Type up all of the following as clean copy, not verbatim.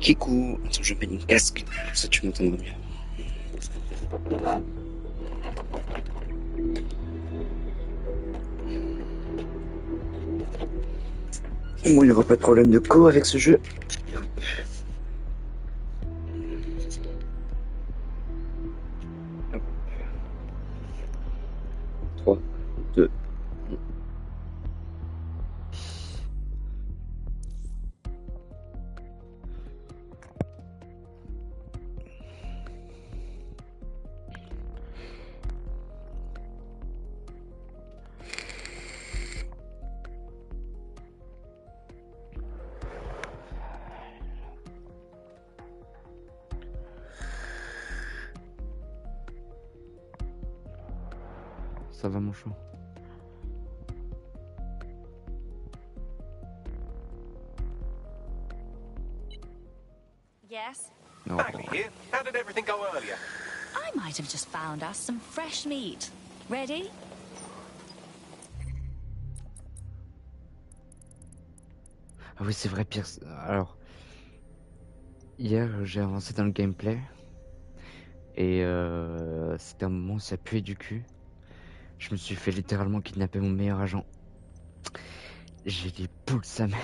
Kikou, attends, je mets une casque, comme ça tu m'entendras mieux. Bon, il n'y aura pas de problème de co avec ce jeu. Hop. 3, 2, Ça va mon chou? Yes? Non. Bagley here. How did everything go earlier? I might have just found us some fresh meat. Ready? Ah oui, c'est vrai, Pierre. Alors, hier, j'ai avancé dans le gameplay. Et c'était un moment où ça puait du cul. Je me suis fait littéralement kidnapper mon meilleur agent. J'ai des boules sa mère.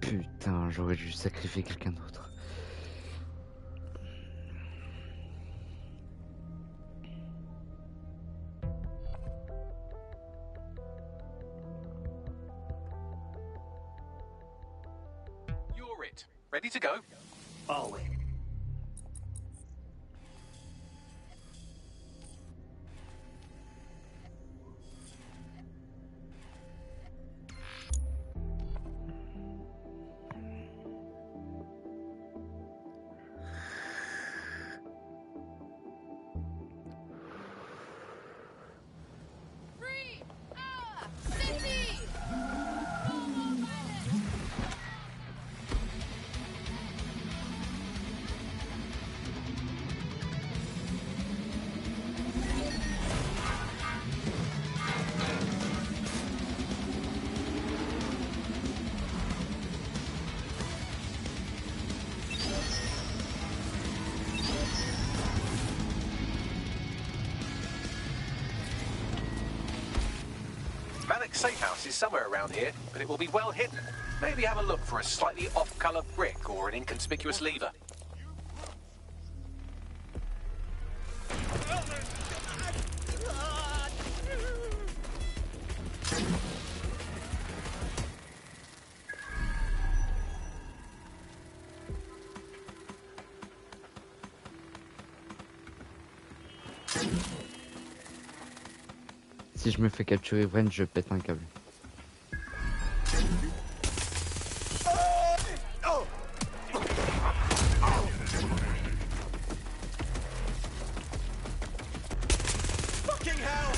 Putain, j'aurais dû sacrifier quelqu'un d'autre. You're it. Ready to go? Always. Malik's safe house is somewhere around here, but it will be well hidden. Maybe have a look for a slightly off-colour brick or an inconspicuous lever. Si je me fais capturer Vren, je pète un câble. Fucking hell!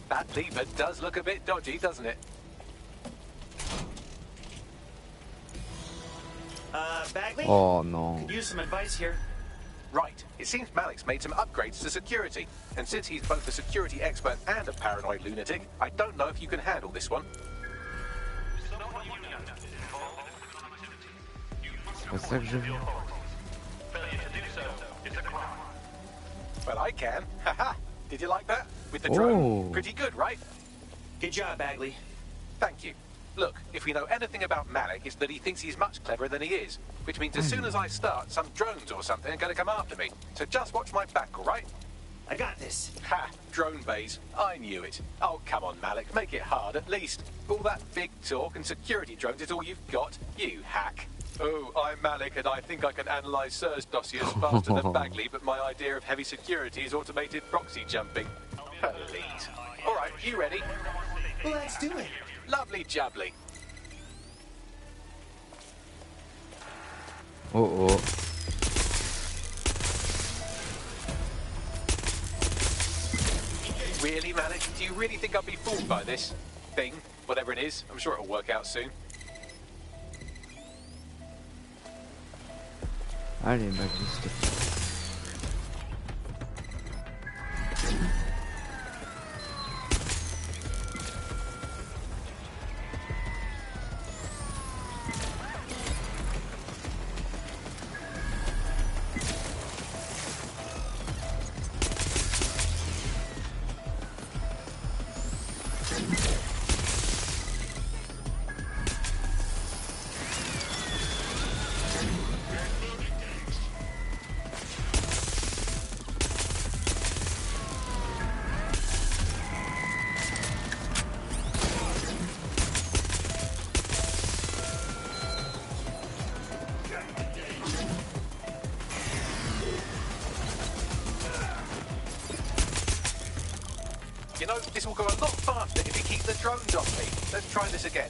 That lever does look a bit dodgy, doesn't it? Bagley? Oh non. Could use some advice here. Right. It seems Malik's made some upgrades to security. And since he's both a security expert and a paranoid lunatic, I don't know if you can handle this one. C'est pas ça que je veux. Well, I can. Haha. Did you like that? With the drone? Oh. Pretty good, right? Good job, Bagley. Thank you. Look, if we know anything about Malik, it's that he thinks he's much cleverer than he is. Which means as soon as I start, some drones or something are going to come after me. So just watch my back, all right? I got this. Ha! Drone bays. I knew it. Oh, come on, Malik. Make it hard, at least. All that big talk and security drones is all you've got. You hack. Oh, I'm Malik, and I think I can analyse Sir's dossiers faster than Bagley, but my idea of heavy security is automated proxy jumping. Elite. All right, you ready? Well, let's do it. Lovely jubbly. Oh oh. Really, Malik? Do you really think I'll be fooled by this thing? Whatever it is, I'm sure it'll work out soon. Allez, Bagley, s'il te plaît. You know, this will go a lot faster if you keep the drones off me. Let's try this again.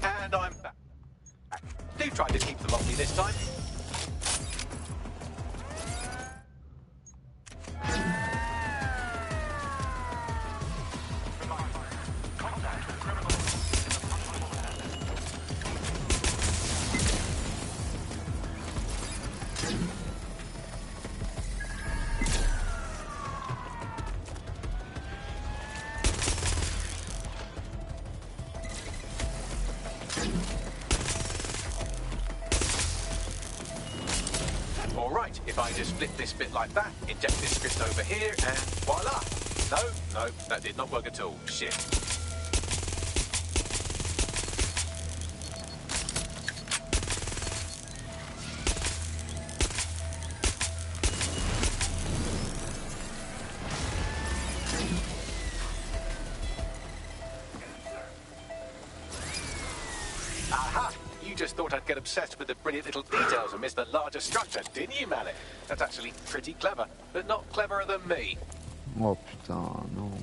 And I'm back. Do try to keep them off me this time. All right, if I just flip this bit like that, inject this script over here, and voila! No, that did not work at all. Shit. Aha! You just thought I'd get obsessed with the brilliant little details and miss the larger structure, didn't you, Malik? That's actually pretty clever, but not cleverer than me. Oh putain, non.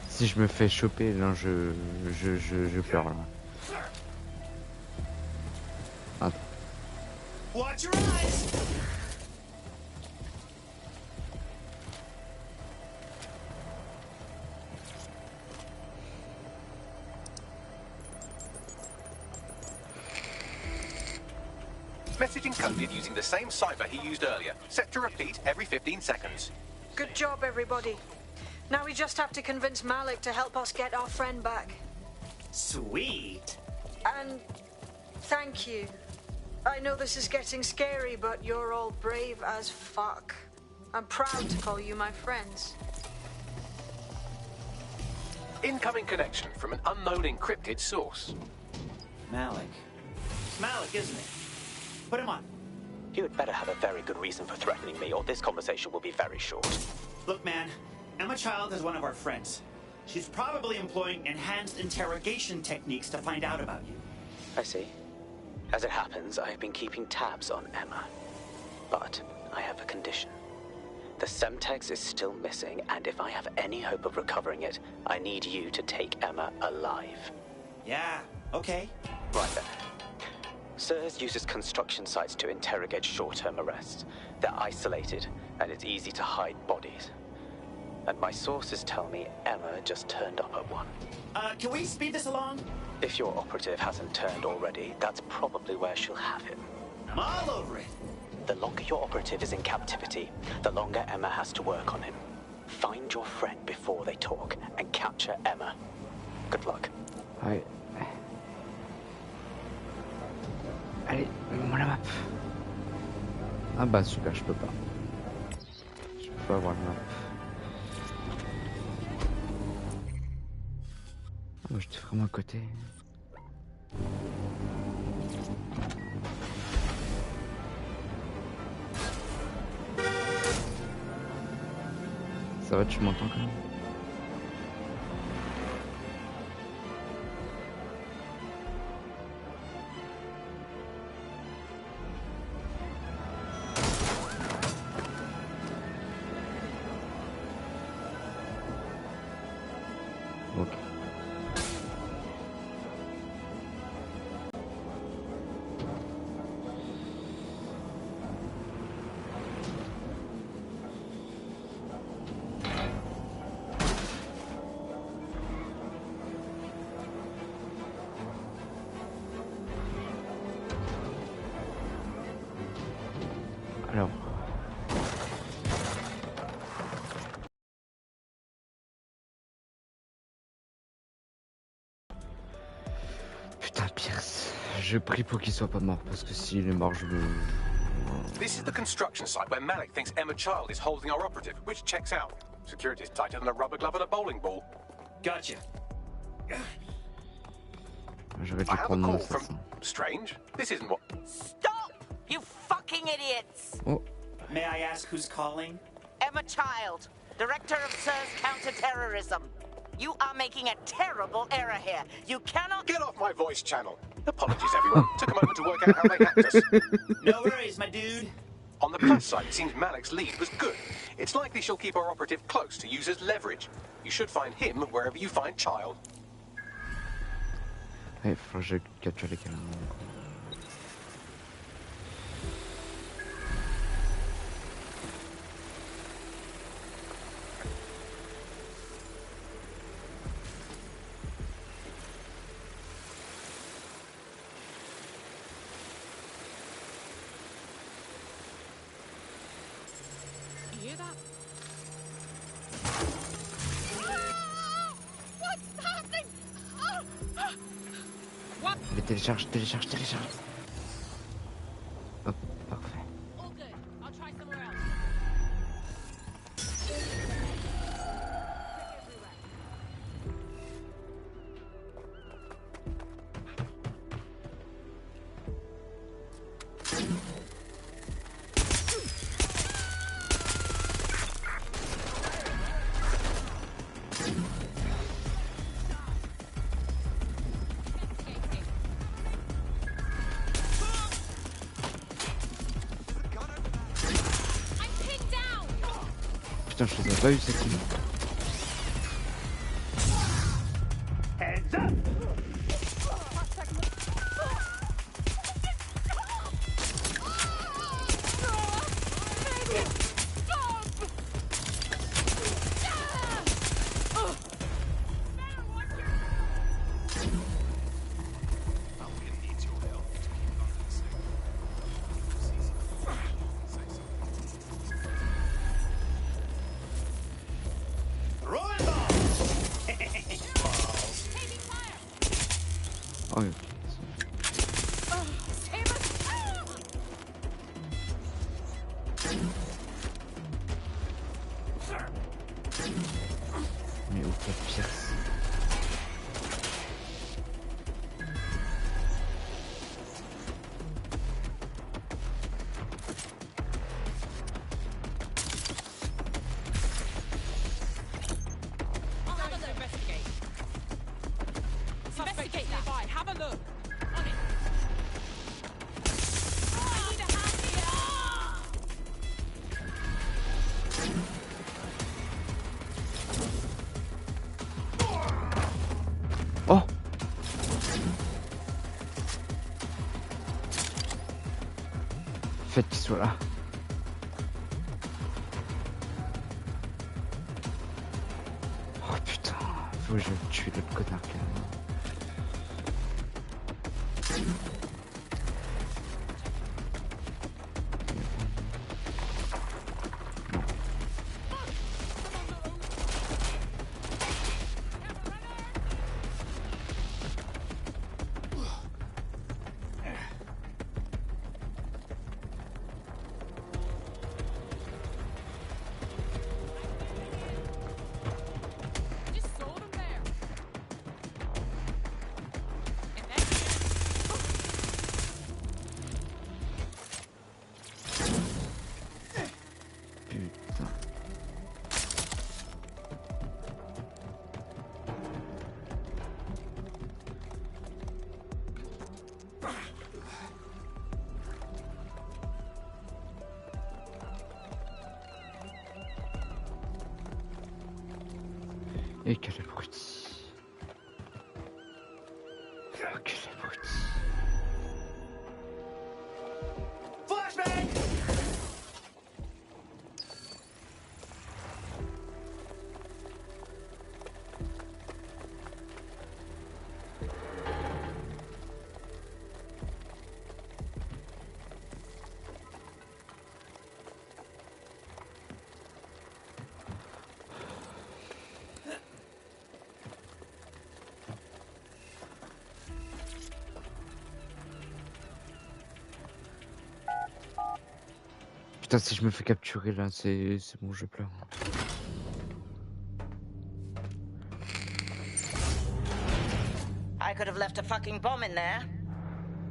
Si je me fais choper, là, je pleure, là. Attends. Watch your eyes. Message encoded using the same cipher he used earlier, set to repeat every 15 seconds. Good job, everybody. Now we just have to convince Malik to help us get our friend back. Sweet. And thank you. I know this is getting scary, but you're all brave as fuck. I'm proud to call you my friends. Incoming connection from an unknown encrypted source. Malik. It's Malik, isn't it? Put him on. You had better have a very good reason for threatening me, or this conversation will be very short. Look, man. Emma Child is one of our friends. She's probably employing enhanced interrogation techniques to find out about you. I see. As it happens, I have been keeping tabs on Emma. But I have a condition. The Semtex is still missing, and if I have any hope of recovering it, I need you to take Emma alive. Yeah, okay. Right then. SIRS uses construction sites to interrogate short-term arrests. They're isolated, and it's easy to hide bodies. And my sources tell me Emma just turned up at one. Can we speed this along? If your operative hasn't turned already, that's probably where she'll have him. I'm all over it. The longer your operative is in captivity, the longer Emma has to work on him. Find your friend before they talk, and capture Emma. Good luck. Ouais. Allez, donne-moi la map. Ah bah super, je peux pas. Je peux pas avoir la map. Ah, moi j'étais vraiment à côté. Ça va, tu m'entends quand même? Ok. Alors. Putain, Pierce. Je prie pour qu'il soit pas mort, parce que s'il est mort, je le... This is the construction site where Malik thinks Emma Child is holding our operative, which checks out. Security is tighter than a rubber glove at a bowling ball. Gotcha. J'aurais dû I have a prendre mon call from... assassin. Strange. This isn't what... Stop! You fucking idiots! Oh, May I ask who's calling? Emma Child, Director of SIRS Counterterrorism. You are making a terrible error here. You cannot... Get off my voice channel. Apologies, everyone. Took a moment to work out how they hacked us. No worries, my dude. On the plus side, it seems Malik's lead was good. It's likely she'll keep our operative close to use as leverage. You should find him wherever you find Child. ouais, faut que je capture les caméras. You hear that? What's happening? What? Mais télécharge. Hop, parfait. All good. I'll try somewhere else. I'm pinned down. Putain, je les ai pas eu cette team. Heads up! Oh oui. Mais où quel Pierce? Investigate nearby. Have a look. On it. I need a hand here. Oh! Faites qu'il soit là. Oh putain, faut que je tue l'autre connard là. Just saw them there. And then Putain. Et quel abruti. Oh, quel abruti. Flashbang! Putain, si je me fais capturer là, c'est bon, je pleure. I could have left a fucking bomb in there.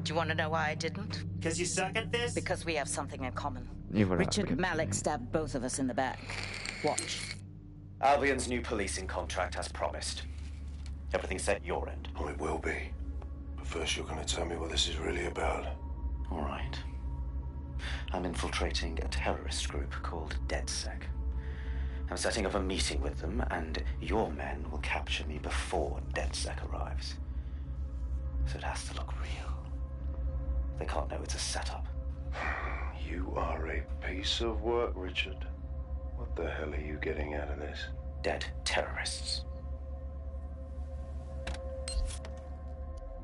Do you want to know why I didn't? Because you suck at this? Because we have something in common. Et voilà. Richard capturé. Malik stabbed both of us in the back. Watch. Albion's new policing contract as promised. Everything set your end. Oh, it will be. But first you're going to tell me what this is really about. All right. I'm infiltrating a terrorist group called DedSec. I'm setting up a meeting with them, and your men will capture me before DedSec arrives. So it has to look real. They can't know it's a setup. You are a piece of work, Richard. What the hell are you getting out of this? Dead terrorists.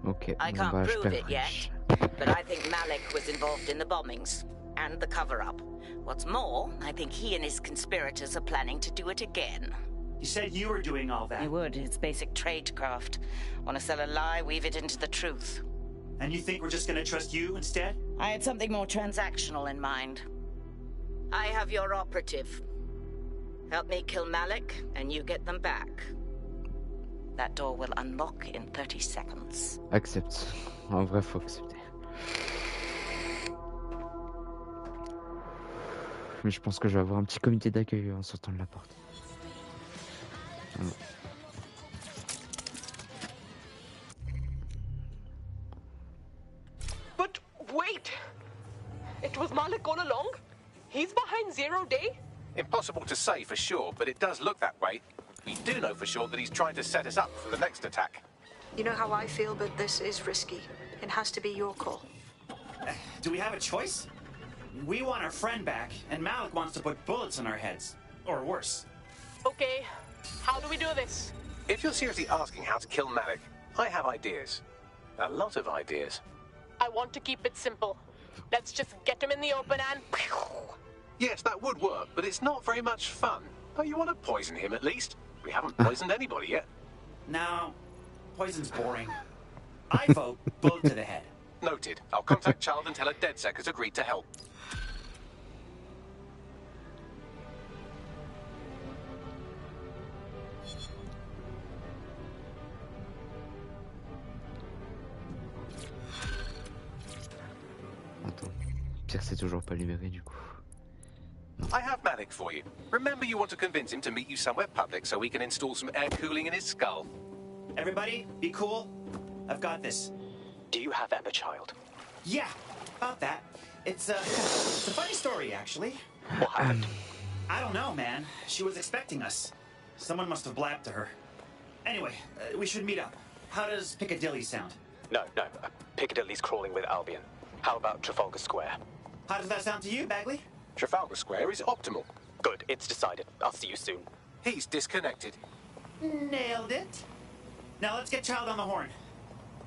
Ok. I bon, can't bah, je prove perds it yet, but I think Malik was involved in the bombings and the cover-up. What's more, I think he and his conspirators are planning to do it again. You said you were doing all that. I would. It's basic tradecraft. Want to sell a lie, weave it into the truth. And you think we're just gonna trust you instead? I had something more transactional in mind. I have your operative. Help me kill Malik, and you get them back. That door will unlock in 30 seconds. Accepte. En vrai, faut accepter. Mais je pense que je vais avoir un petit comité d'accueil en sortant de la porte. Voilà. But wait! It was Malik all along? He's behind Zero Day? Impossible to say for sure, but it does look that way. We do know for sure that he's trying to set us up for the next attack. You know how I feel, but this is risky. It has to be your call. Do we have a choice? We want our friend back, and Malik wants to put bullets in our heads. Or worse. Okay, how do we do this? If you're seriously asking how to kill Malik, I have ideas. A lot of ideas. I want to keep it simple. Let's just get him in the open and... Yes, that would work, but it's not very much fun. Oh, you want to poison him at least? We haven't poisoned anybody yet. No, poison's boring. I vote bullet to the head. Noted. I'll contact Child and tell her DedSec has agreed to help. Attends, Pierce s'est toujours pas libéré du coup. I have Malik for you. Remember, you want to convince him to meet you somewhere public so we can install some air cooling in his skull. Everybody, be cool. I've got this. Do you have Emma, Child? Yeah, about that. It's a funny story, actually. What happened? I don't know, man. She was expecting us. Someone must have blabbed to her. Anyway, we should meet up. How does Piccadilly sound? No. Piccadilly's crawling with Albion. How about Trafalgar Square? How does that sound to you, Bagley? Trafalgar Square is optimal. Good, it's decided. I'll see you soon. He's disconnected. Nailed it. Now let's get Child on the horn.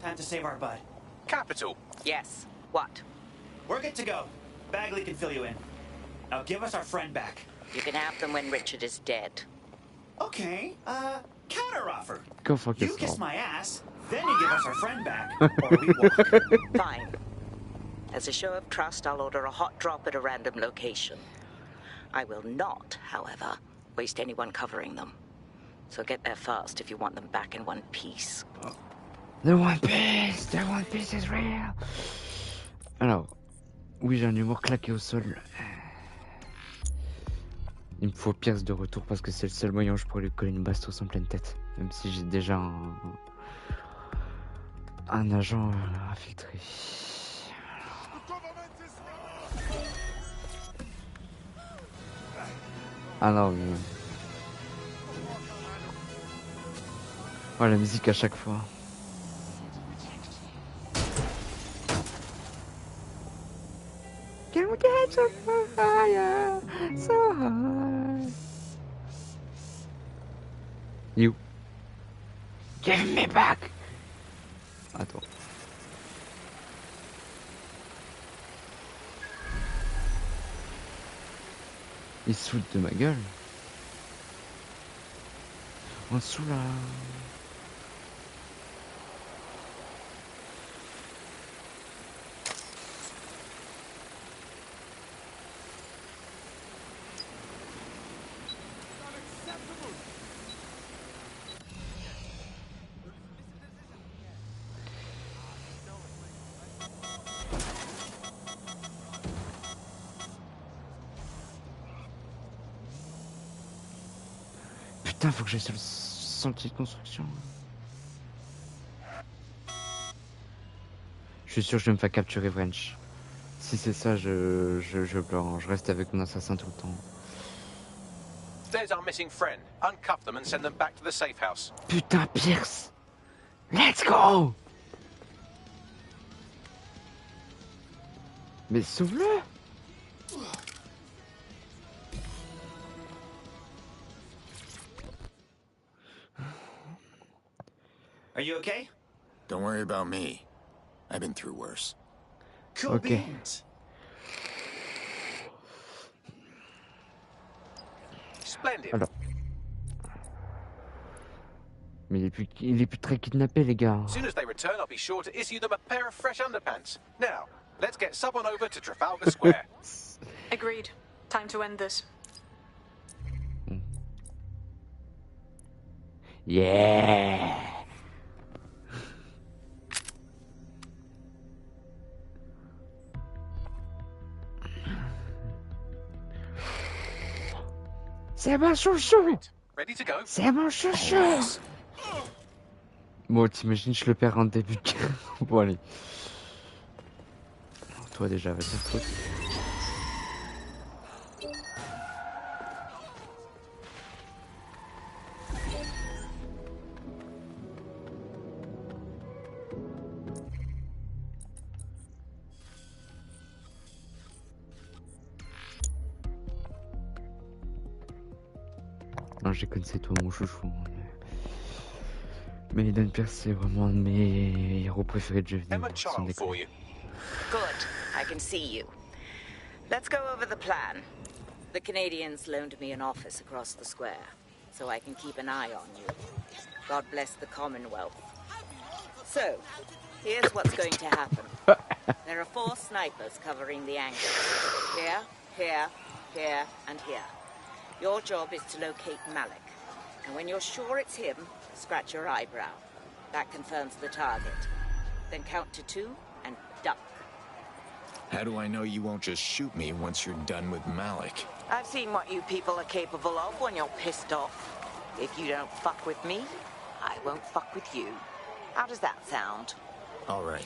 Time to save our bud. Capital. Yes. What? We're good to go. Bagley can fill you in. Now give us our friend back. You can have them when Richard is dead. Okay, counteroffer. Go fuck You yourself. kiss my ass, then you give us our friend back, or we walk. Fine. As a show of trust, I'll order a hot drop at a random location. I will not, however, waste anyone covering them. So get there fast if you want them back in one piece. The One Piece is real. Alors, oui, j'ai un humour claqué au sol. Il me faut Pierce de retour parce que c'est le seul moyen où je pourrais lui coller une bastos en pleine tête. Même si j'ai déjà un agent infiltré. Alors, oui. Oh, la musique à chaque fois. Can we get so higher, so high? You. Give me back. Attends. Il se fout de ma gueule. En dessous là. Putain, faut que j'aille sur le sentier de construction. Je suis sûr que je vais me faire capturer French. Si c'est ça, je pleure. Je reste avec mon assassin tout le temps. There's our missing friend. Uncuff them and send them back to the safe house. Putain, Pierce! Let's go! Mais sauve-le! Are you okay? Don't worry about me. I've been through worse. Cool beans. Splendid. Alors. Mais il est plus très kidnappé, les gars. As soon as they return, I'll be sure to issue them a pair of fresh underpants. Now, let's get someone over to Trafalgar Square. Agreed. Time to end this. Yeah! C'est mon chouchou! Ready to go? C'est mon chouchou! Bon, t'imagines, je le perds en début de guerre. Bon, allez. Toi, déjà, va te foutre. Non, je déconne, c'est toi mon chouchou. Mais Aiden Pierce, c'est vraiment un de mes héros préférés de jeux vidéo. Emma Child for you. Good. I can see you. Let's go over the plan. The Canadians loaned me an office across the square, so I can keep an eye on you. God bless the Commonwealth. So, Here's what's going to happen. There are 4 snipers covering the angles. Here, here, here, and here. Your job is to locate Malik. And when you're sure it's him, scratch your eyebrow. That confirms the target. Then count to 2 and duck. How do I know you won't just shoot me once you're done with Malik? I've seen what you people are capable of when you're pissed off. If you don't fuck with me, I won't fuck with you. How does that sound? All right.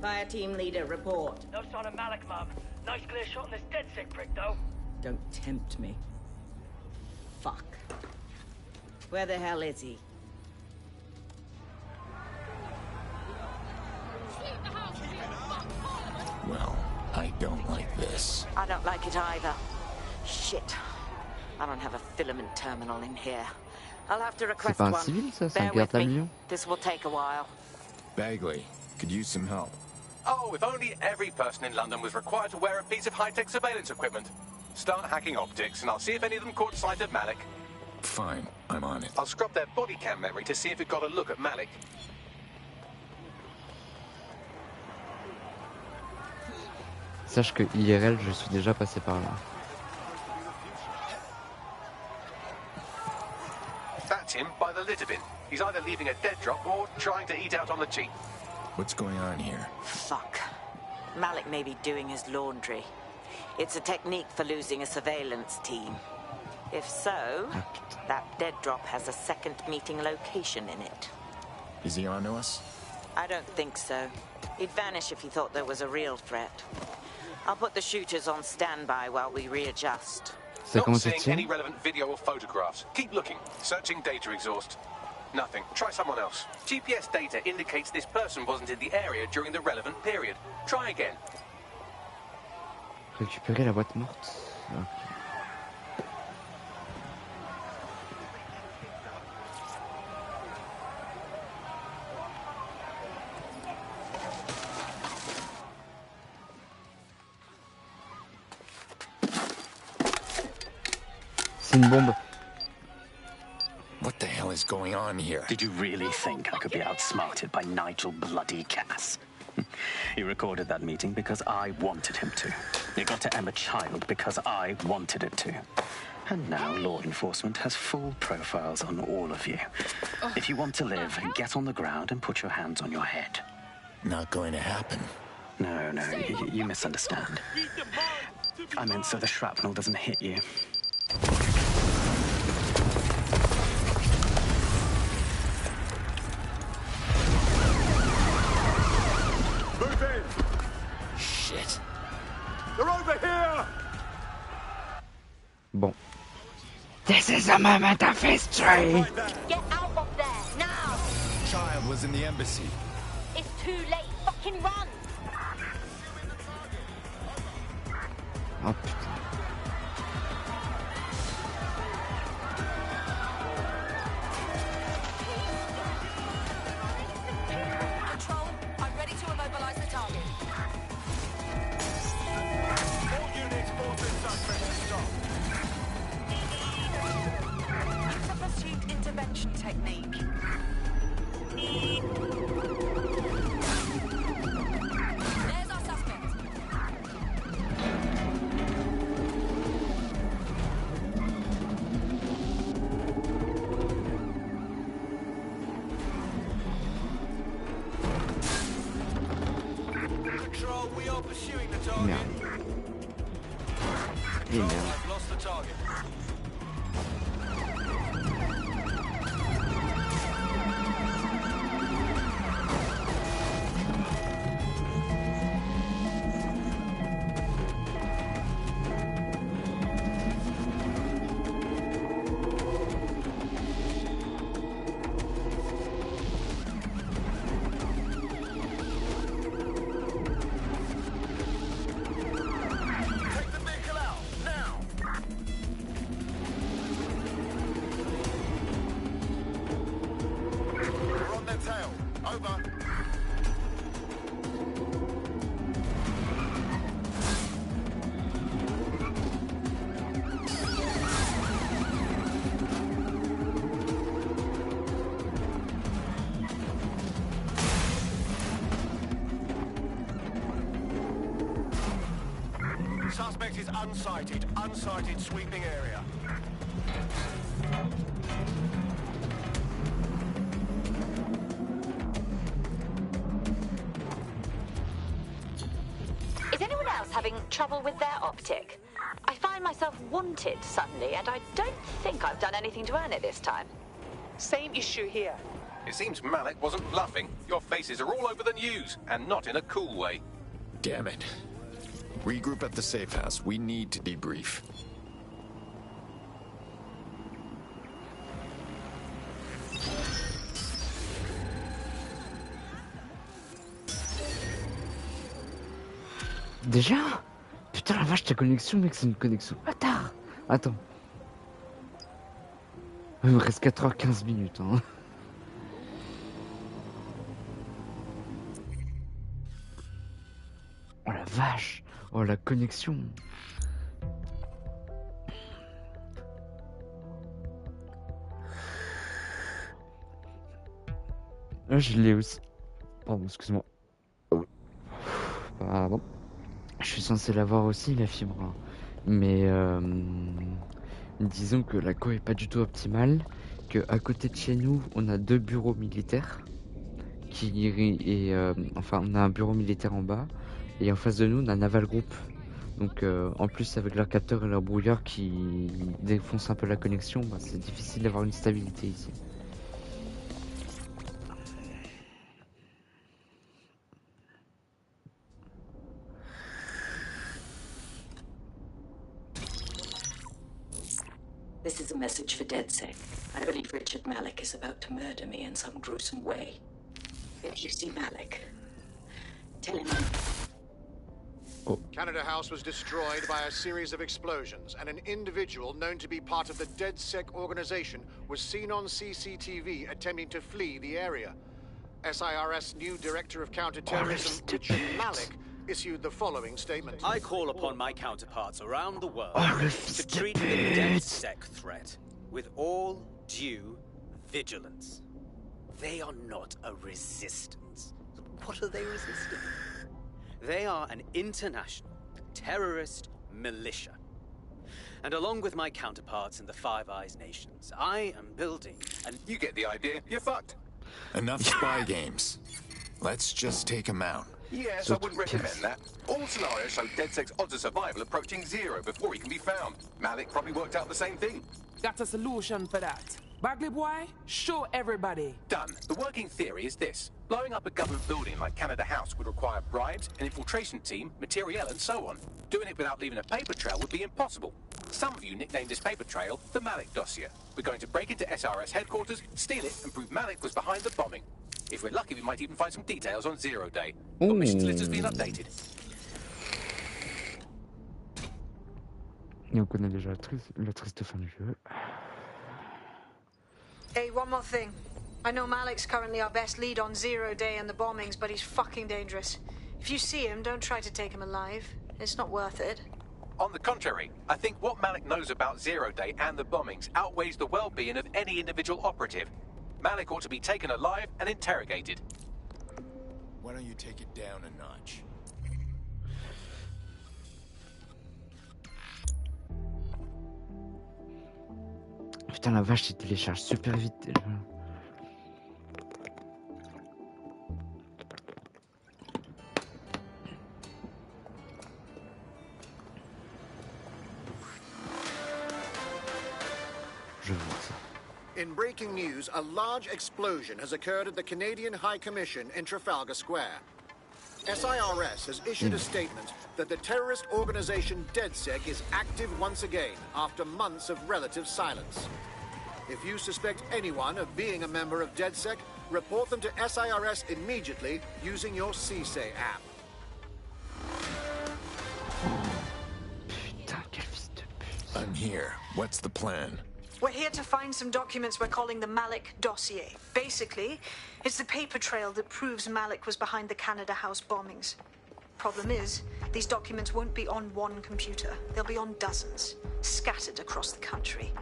Fire team leader, report. No sign of Malik, Mum. Nice clear shot on this dead sick prick, though. Don't tempt me. Fuck. Where the hell is he? Well, I don't like this. I don't like it either. Shit. I don't have a filament terminal in here. I'll have to request C'est pas un one. civil, ça? C'est un Bear pilote with me. d'avion? This will take a while. Bagley, could use some help. Oh, if only every person in London was required to wear a piece of high-tech surveillance equipment. Start hacking optics, and I'll see if any of them caught sight of Malik. Fine, I'm on it. I'll scrub their body cam memory to see if it got a look at Malik. Sache que IRL, je suis déjà passé par là. That's him by the litter bin. He's either leaving a dead drop or trying to eat out on the cheap. What's going on here? Fuck. Malik may be doing his laundry. It's a technique for losing a surveillance team. If so, that dead drop has a second meeting location in it. Is he onto us? I don't think so. He'd vanish if he thought there was a real threat. I'll put the shooters on standby while we readjust. Not seeing any relevant video or photographs. Keep looking. Searching data exhaust. Nothing. Try someone else. GPS data indicates this person wasn't in the area during the relevant period. Try again. Récupérer la boîte morte. Ok. C'est une bombe. What the hell is going on here? Did you really think I could be outsmarted by Nigel bloody Cass? He recorded that meeting because I wanted him to. It got to Emma Child because I wanted it to. And now law enforcement has full profiles on all of you. If you want to live, get on the ground and put your hands on your head. Not going to happen. No, you misunderstand. I meant so the shrapnel doesn't hit you. Move in! Shit. They're over here! Bon. This is a moment of history! Get out of there, now! Child was in the embassy. It's too late, fucking run! Oh putain. Control, I'm ready to immobilize the target. All units, force suspect to stop. It's a pursuit intervention technique. There's our suspect. Control, we are pursuing the target. Merde. Et merde. I've lost the target. Take the vehicle out, now! is unsighted. Unsighted sweeping area. Is anyone else having trouble with their optic? I find myself wanted suddenly, and I don't think I've done anything to earn it this time. Same issue here. It seems Malik wasn't bluffing. Your faces are all over the news, and not in a cool way. Damn it. Regroup at the safe house. We need to debrief. Déjà? Putain la vache, ta connexion mec, c'est une connexion bâtard. Attends. Il me reste 4h15 minutes hein. Oh la vache. Oh la connexion. Là je l'ai aussi. Pardon, excuse-moi. Pardon. Je suis censé l'avoir aussi la fibre. Mais disons que la co est pas du tout optimale. Que à côté de chez nous, on a 2 bureaux militaires. Enfin, on a un bureau militaire en bas. Et en face de nous, on a un Naval Group. Donc en plus avec leur capteur et leur brouilleur qui défoncent un peu la connexion, bah, c'est difficile d'avoir une stabilité ici. This is a message for DedSec. I believe Richard Malik is about to murder me in some gruesome way. If you see Malik, tell him. Canada House was destroyed by a series of explosions, and an individual known to be part of the DedSec organization was seen on CCTV attempting to flee the area. SIRS new Director of Counterterrorism, Richard Malik, issued the following statement. I call upon my counterparts around the world to treat the DedSec threat with all due vigilance. They are not a resistance. What are they resisting? They are an international terrorist militia. And along with my counterparts in the Five Eyes nations, I am building an... You get the idea. You're fucked. Enough spy games. Let's just take them out. Yes, I wouldn't recommend that. All scenarios show DedSec's odds of survival approaching 0 before he can be found. Malik probably worked out the same thing. Got a solution for that. Bagley boy, show everybody. Done. The working theory is this. Blowing up a government building like Canada House would require bribes, an infiltration team, materiel, and so on. Doing it without leaving a paper trail would be impossible. Some of you nicknamed this paper trail the Malik dossier. We're going to break into SRS headquarters, steal it, and prove Malik was behind the bombing. If we're lucky, we might even find some details on Zero Day. Your missions list has been updated. Et on connaît déjà la triste fin du jeu. Hey, one more thing. I know Malik's currently our best lead on Zero Day and the bombings, but he's fucking dangerous. If you see him, don't try to take him alive. It's not worth it. On the contrary, I think what Malik knows about Zero Day and the bombings outweighs the well-being of any individual operative. Malik ought to be taken alive and interrogated. Why don't you take it down a notch? Putain la vache, il télécharge super vite déjà. Je vois ça. In breaking news, a large explosion has occurred at the Canadian High Commission in Trafalgar Square. SIRS has issued a statement that the terrorist organization DedSec is active once again after months of relative silence. If you suspect anyone of being a member of DedSec, report them to SIRS immediately using your CSAY app. I'm here. What's the plan? We're here to find some documents we're calling the Malik dossier. Basically, it's the paper trail that proves Malik was behind the Canada House bombings. Problem is, these documents won't be on one computer. They'll be on dozens, scattered across the country.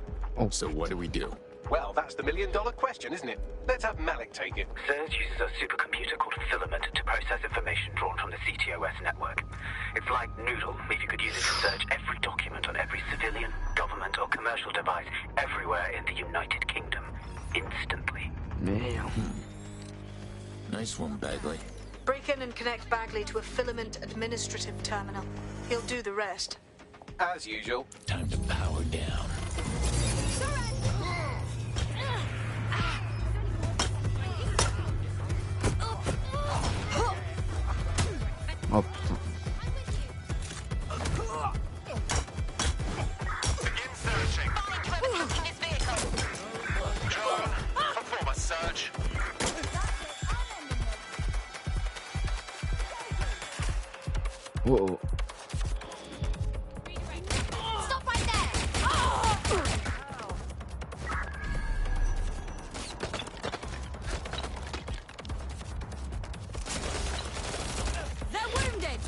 So what do we do? Well, that's the million-dollar question, isn't it? Let's have Malik take it. Surge uses a supercomputer called Filament to process information drawn from the CTOS network. It's like Noodle, if you could use it to search every document on every civilian, government, or commercial device everywhere in the United Kingdom, instantly. Merde. Nice one, Bagley. Break in and connect Bagley to a Filament administrative terminal. He'll do the rest. As usual. Time to power down. Oh putain. Begin searching. Drone, perform a search. Whoa. Stop right there! They're wounded!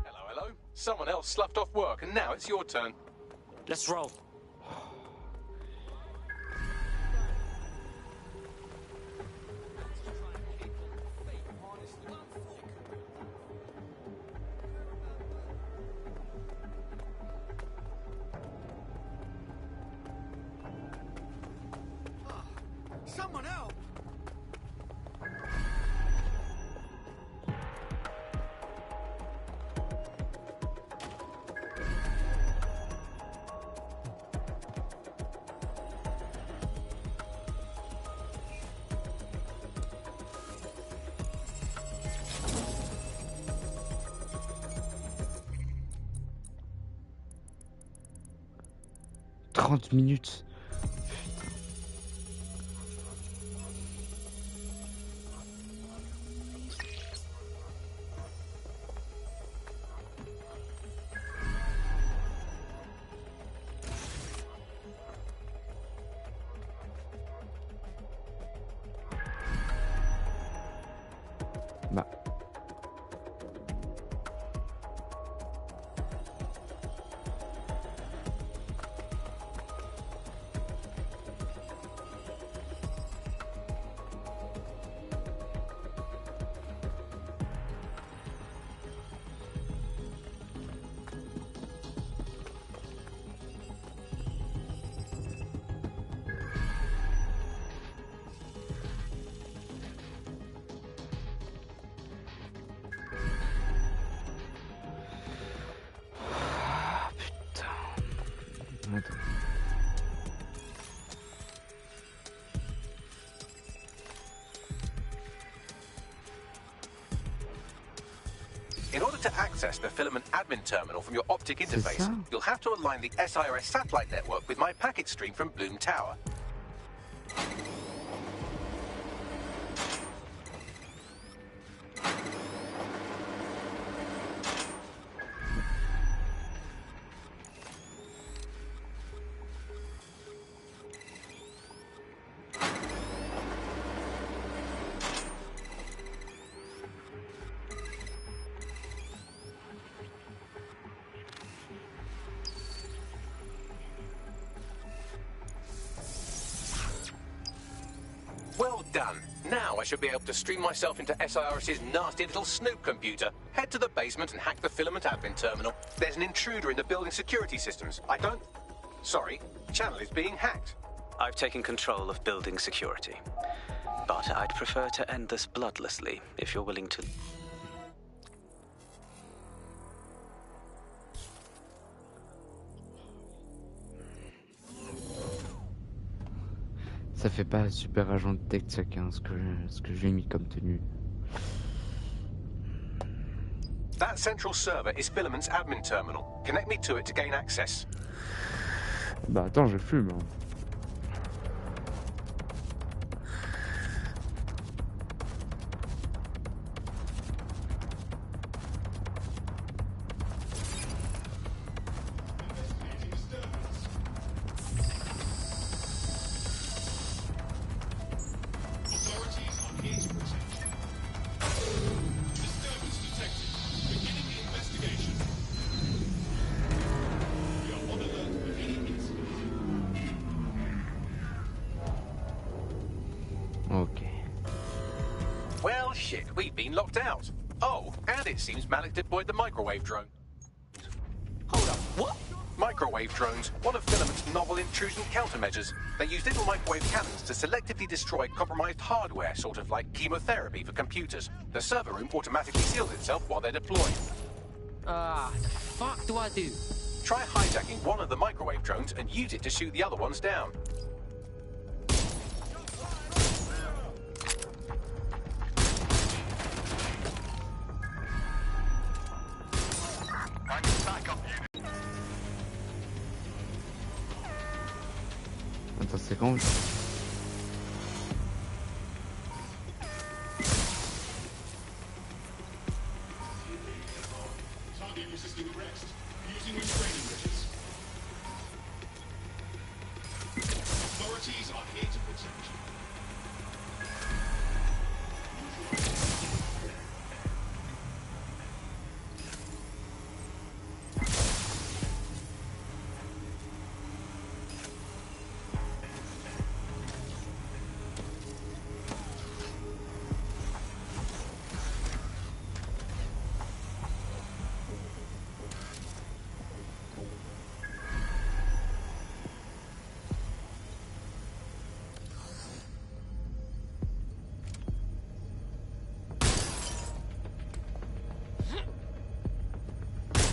Hello. Someone else sloughed off work, and now it's your turn. Let's roll. Someone help! Trente minutes. Bah. Attends. In order to access the Filament admin terminal from your optic C'est interface, ça. you'll have to align the SIRS satellite network with my packet stream from Bloom Tower. done. Now I should be able to stream myself into SIRS's nasty little Snoop computer, head to the basement and hack the Filament admin terminal. There's an intruder in the building security systems. Sorry, channel is being hacked. I've taken control of building security. But I'd prefer to end this bloodlessly, if you're willing to... Ça fait pas super agent de DedSec, hein, ce que j'ai mis comme tenue. That central server is Filament's admin terminal. Connect me to it to gain access. Bah attends, je fume. Hein. Well, shit, we've been locked out. Oh, and it seems Malik deployed the microwave drone. Hold up, what? Microwave drones, one of Filament's novel intrusion countermeasures. They use little microwave cannons to selectively destroy compromised hardware, sort of like chemotherapy for computers. The server room automatically seals itself while they're deployed. The fuck do I do? Try hijacking one of the microwave drones and use it to shoot the other ones down. Attends, c'est quand?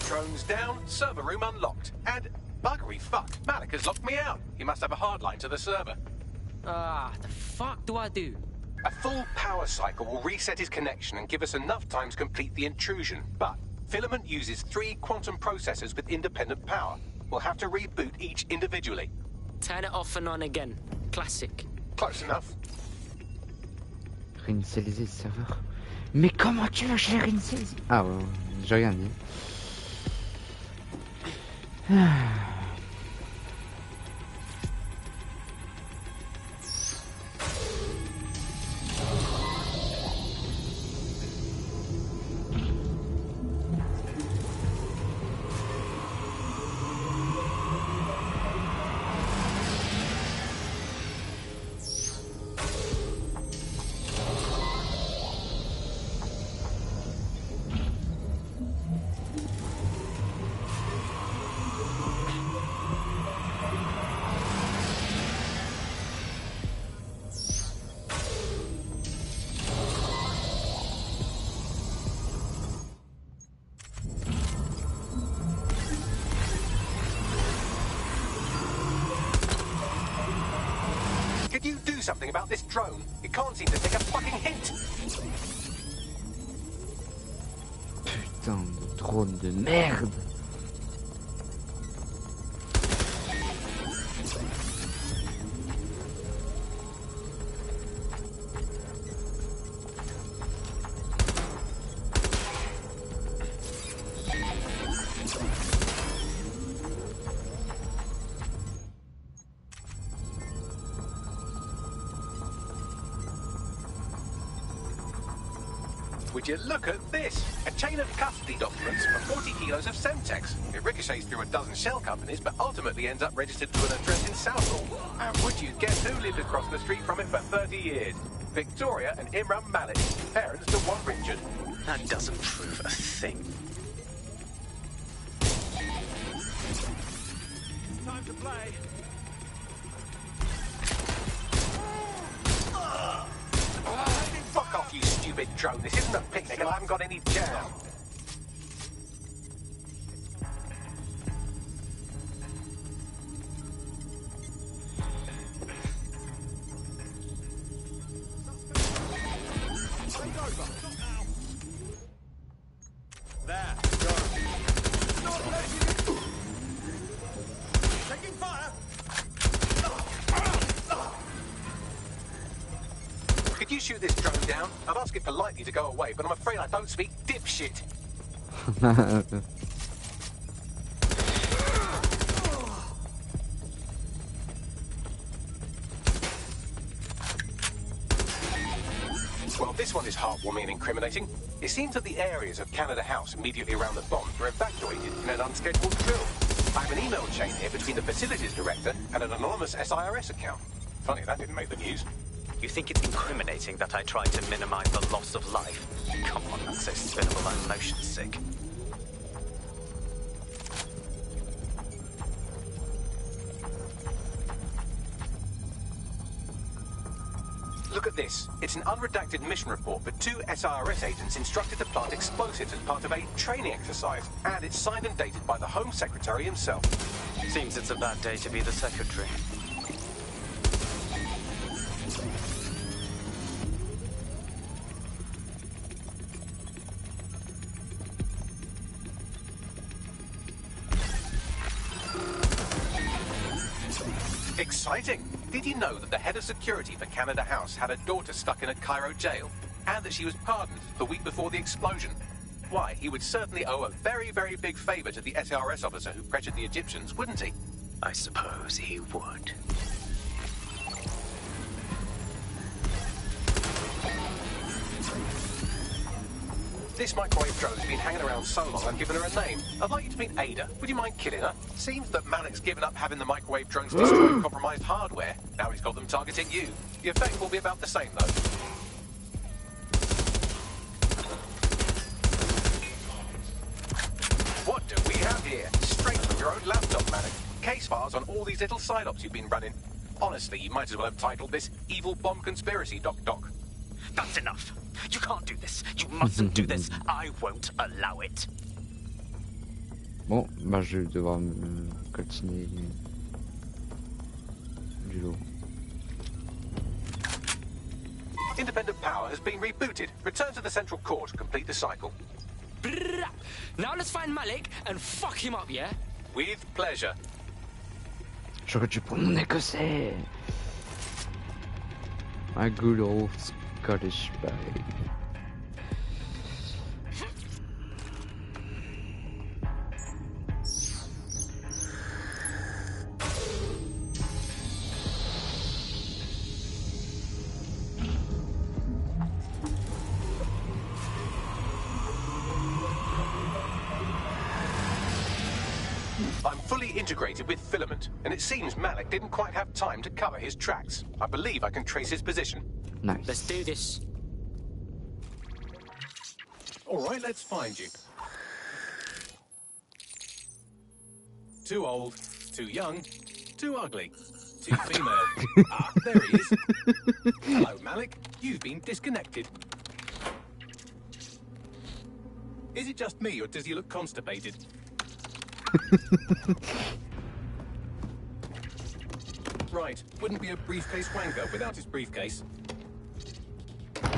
Drones down, server room unlocked. And buggery fuck, Malik has locked me out. He must have a hard line to the server. The fuck do I do? A full power cycle will reset his connection and give us enough time to complete the intrusion. But Filament uses 3 quantum processors with independent power. We'll have to reboot each individually. Turn it off and on again. Classic. Close enough. Réinitialiser le serveur. Mais comment tu veux que je réinitialise? Ah ouais, j'ai rien dit. Could you do something about this drone? It can't seem to take a fucking hint. Putain de drone de merde. Would you look at this? A chain of custody documents for 40 kilos of Semtex. It ricochets through a dozen shell companies, but ultimately ends up registered to an address in Southall. And would you guess who lived across the street from it for 30 years? Victoria and Imran Malik, parents to one Richard. That doesn't prove a thing. Time to play. Fuck off, you stupid drone. This isn't a picnic and I haven't got any jam. There, go. Not letting you. Taking fire. Could you shoot this drone down? I'd ask it politely to go away, but I'm afraid I don't speak dipshit. Well, this one is heartwarming and incriminating. It seems that the areas of Canada House immediately around the bombs were evacuated in an unscheduled drill. I have an email chain here between the facilities director and an anonymous SIRS account. Funny, that didn't make the news. You think it's incriminating that I tried to minimize the loss of life? Come on, that's so spinnable I'm motion sick. Look at this. It's an unredacted mission report for 2 SIRS agents instructed to plant explosives as part of a training exercise. And it's signed and dated by the Home Secretary himself. Seems it's a bad day to be the secretary. Exciting! Did you know that the head of security for Canada House had a daughter stuck in a Cairo jail? And that she was pardoned the week before the explosion? Why, he would certainly owe a very, very big favor to the SRS officer who pressured the Egyptians, wouldn't he? I suppose he would. This microwave drone's been hanging around so long I've given her a name. I'd like you to meet Ada. Would you mind killing her? Seems that Malik's given up having the microwave drones destroy compromised hardware. Now he's got them targeting you. The effect will be about the same, though. What do we have here? Straight from your own laptop, Malik. Case files on all these little side ops you've been running. Honestly, you might as well have titled this Evil Bomb Conspiracy, Doc. That's enough. You can't do this. You mustn't do this. I won't allow it. Bon, bah je vais devoir me coltiner du lot. Independent power has been rebooted. Return to the central core to complete the cycle. Brrrr. Now let's find Malik and fuck him up, yeah? With pleasure. J'aurais dû prendre mon écossais. My good old Scottish bag. I'm fully integrated with Filament, and it seems Malik didn't quite have time to cover his tracks. I believe I can trace his position. Nice. Let's do this. All right, let's find you. Too old, too young, too ugly, too female. Ah, there he is. Hello, Malik. You've been disconnected. Is it just me, or does he look constipated? Right, wouldn't be a briefcase wanker without his briefcase.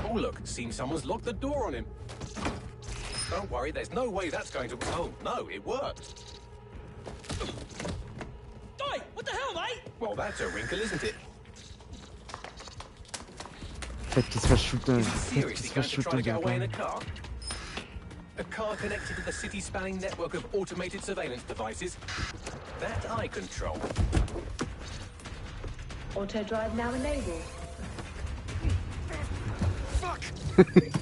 Oh look, seems someone's locked the door on him. Don't worry, there's no way that's going to... Oh no, it worked. Oi, what the hell, mate? Well, that's a wrinkle, isn't it? Faites qu'il se fasse shooter. Is he Faites qu'il seriously se going fasse to try shooter to get away in a dedans. car? A car connected to the city-spanning network of automated surveillance devices that I control. Auto drive now enabled.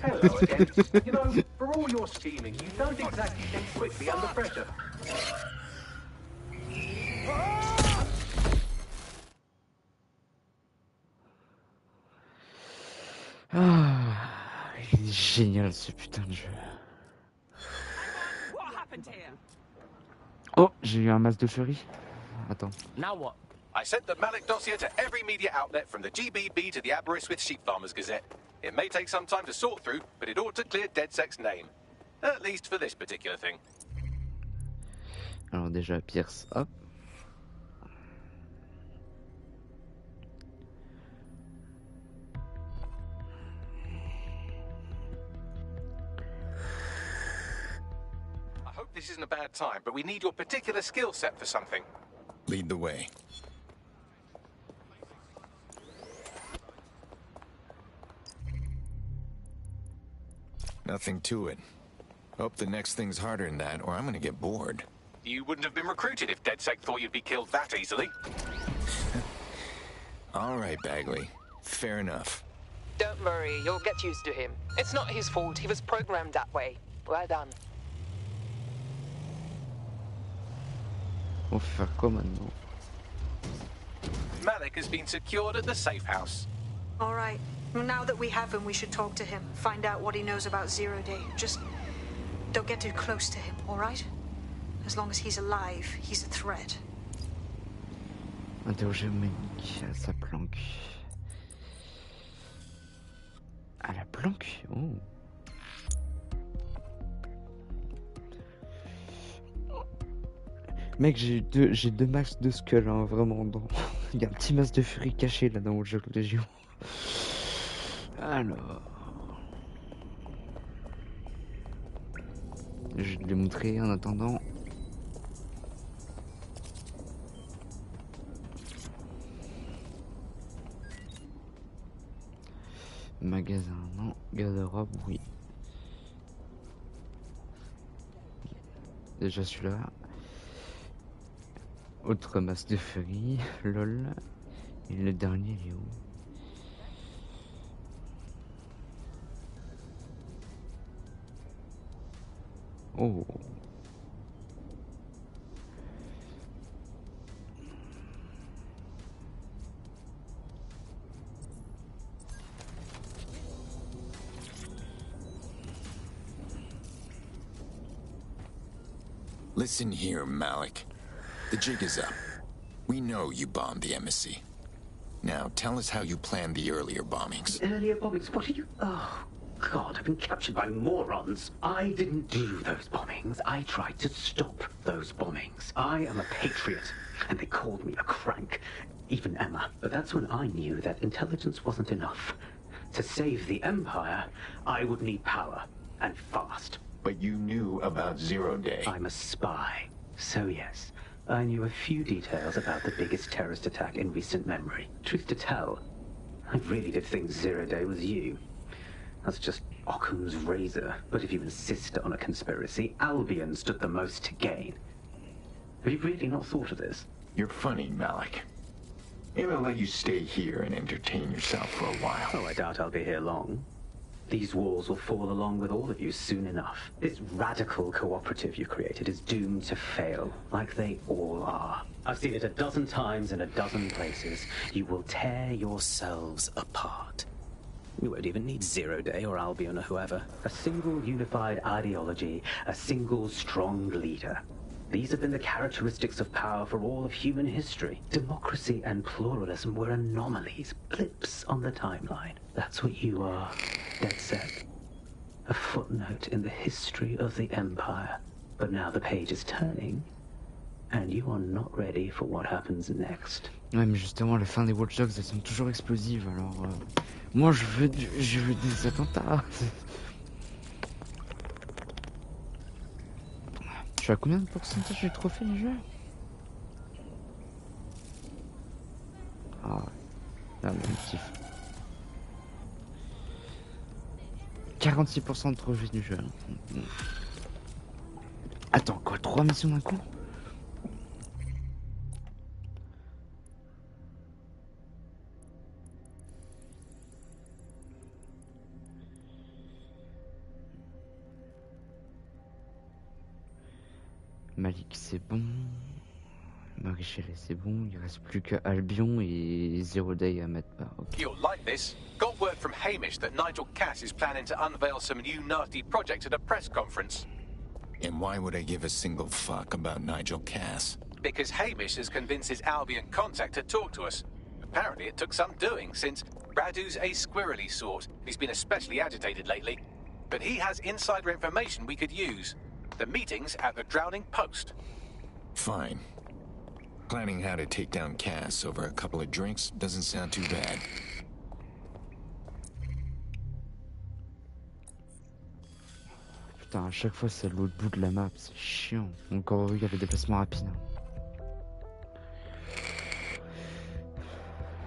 Hello again. You know, for all your scheming, you don't exactly think quickly under pressure. Ah, il est génial ce putain de jeu. Oh, j'ai eu un masque de furie. Attends. Now what? I sent the Malik dossier to every media outlet from the GBB to the Aberystwyth Sheep Farmers Gazette. It may take some time to sort through, but it ought to clear DedSec's name. At least for this particular thing. Alors déjà Pierce, hop. I hope this isn't a bad time, but we need your particular skill set for something. Lead the way. Nothing to it. Hope the next thing's harder than that, or I'm gonna get bored. You wouldn't have been recruited if DedSec thought you'd be killed that easily. All right, Bagley. Fair enough. Don't worry, you'll get used to him. It's not his fault, he was programmed that way. Well done. On va faire quoi maintenant? Malik has been secured at the safe house. All right. Well, now that we have him, we should talk to him. Find out what he knows about Zero Day. Just don't get too close to him, all right? As long as he's alive, he's a threat. Interroger Monique à sa planque. À la planque? Oh. Mec, j'ai deux masques de Skull, hein, vraiment. Il y a un petit masque de furie caché là dans le jeu de Légion. Alors... Je vais les montrer en attendant. Magasin, non. Garde-robe, oui. Déjà celui-là. Autre masse de furie, lol. Et le dernier, il est où? Oh. Listen here, Malik. The jig is up. We know you bombed the embassy. Now, tell us how you planned the earlier bombings. Earlier bombings? What are you... Oh, God, I've been captured by morons. I didn't do those bombings. I tried to stop those bombings. I am a patriot, and they called me a crank. Even Emma. But that's when I knew that intelligence wasn't enough. To save the Empire, I would need power, and fast. But you knew about Zero Day. I'm a spy. So yes, I knew a few details about the biggest terrorist attack in recent memory. Truth to tell, I really did think Zero Day was you. That's just Occam's razor. But if you insist on a conspiracy, Albion stood the most to gain. Have you really not thought of this? You're funny, Malik. Maybe I'll let you stay here and entertain yourself for a while. Oh, I doubt I'll be here long. These walls will fall along with all of you soon enough. This radical cooperative you created is doomed to fail, like they all are. I've seen it a dozen times in a dozen places. You will tear yourselves apart. You won't even need Zero Day or Albion or whoever. A single unified ideology, a single strong leader. These have been the characteristics of power for all of human history. Democracy and pluralism were anomalies, blips on the timeline. That's what you are, DedSec. A footnote in the history of the Empire. But now the page is turning, and you are not ready for what happens next. Ouais, mais justement, la fin des Watch Dogs, elles sont toujours explosives, alors... moi, je veux des attentats. Je suis à combien de pourcentage du trophée du jeu? Ah, là, mon petit. 46% de trophée du jeu. Attends, quoi, 3 missions d'un coup? Malik, c'est bon. Maréchal, c'est bon. Il reste plus que Albion et Zero Day à mettre. Bah, okay. You'll like this. Got word from Hamish that Nigel Cass is planning to unveil some new nasty project at a press conference. And why would I give a single fuck about Nigel Cass? Because Hamish has convinced his Albion contact to talk to us. Apparently it took some doing, since Radu's a squirrely sort. He's been especially agitated lately. But he has insider information we could use. The meeting's at the Drowning Post. Fine. Planning how to take down Cass over a couple of drinks doesn't sound too bad. Putain, à chaque fois c'est l'autre bout de la map, c'est chiant. Encore il y a le déplacement rapide.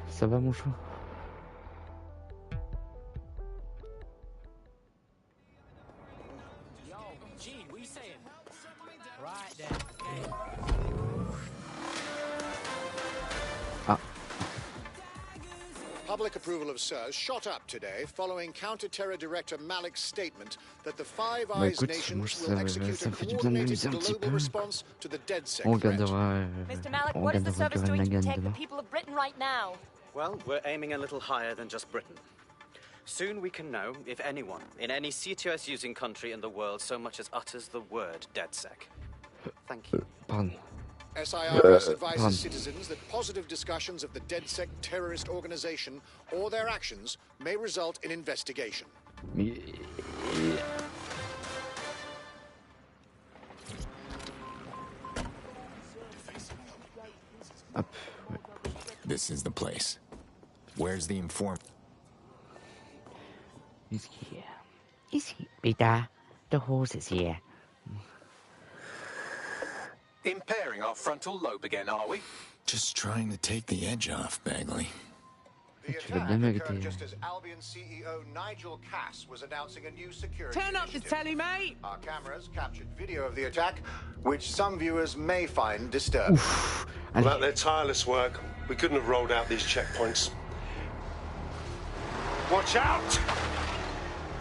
Ça va mon chou? Public approval of SIRS shot up today following Counter-Terror Director Malik's statement that the Five Eyes nations will execute a coordinated global response to the DedSec threat. Mr. Malik, what is the service doing to protect the people of Britain right now? Well, we're aiming a little higher than just Britain. Soon we can know if anyone in any CTOS-using country in the world so much as utters the word DedSec. Thank you. Pardon. SIRS advises citizens that positive discussions of the DedSec terrorist organization or their actions may result in investigation. This is the place. Where's the informant? He's here. He's here. Peter, the horse is here. Impairing our frontal lobe again, are we? Just trying to take the edge off, Bagley. The attack occurred just as Albion CEO Nigel Cass was announcing a new security Turn up the telly, mate! Our cameras captured video of the attack, which some viewers may find disturbing. Without their tireless work, we couldn't have rolled out these checkpoints. Watch out!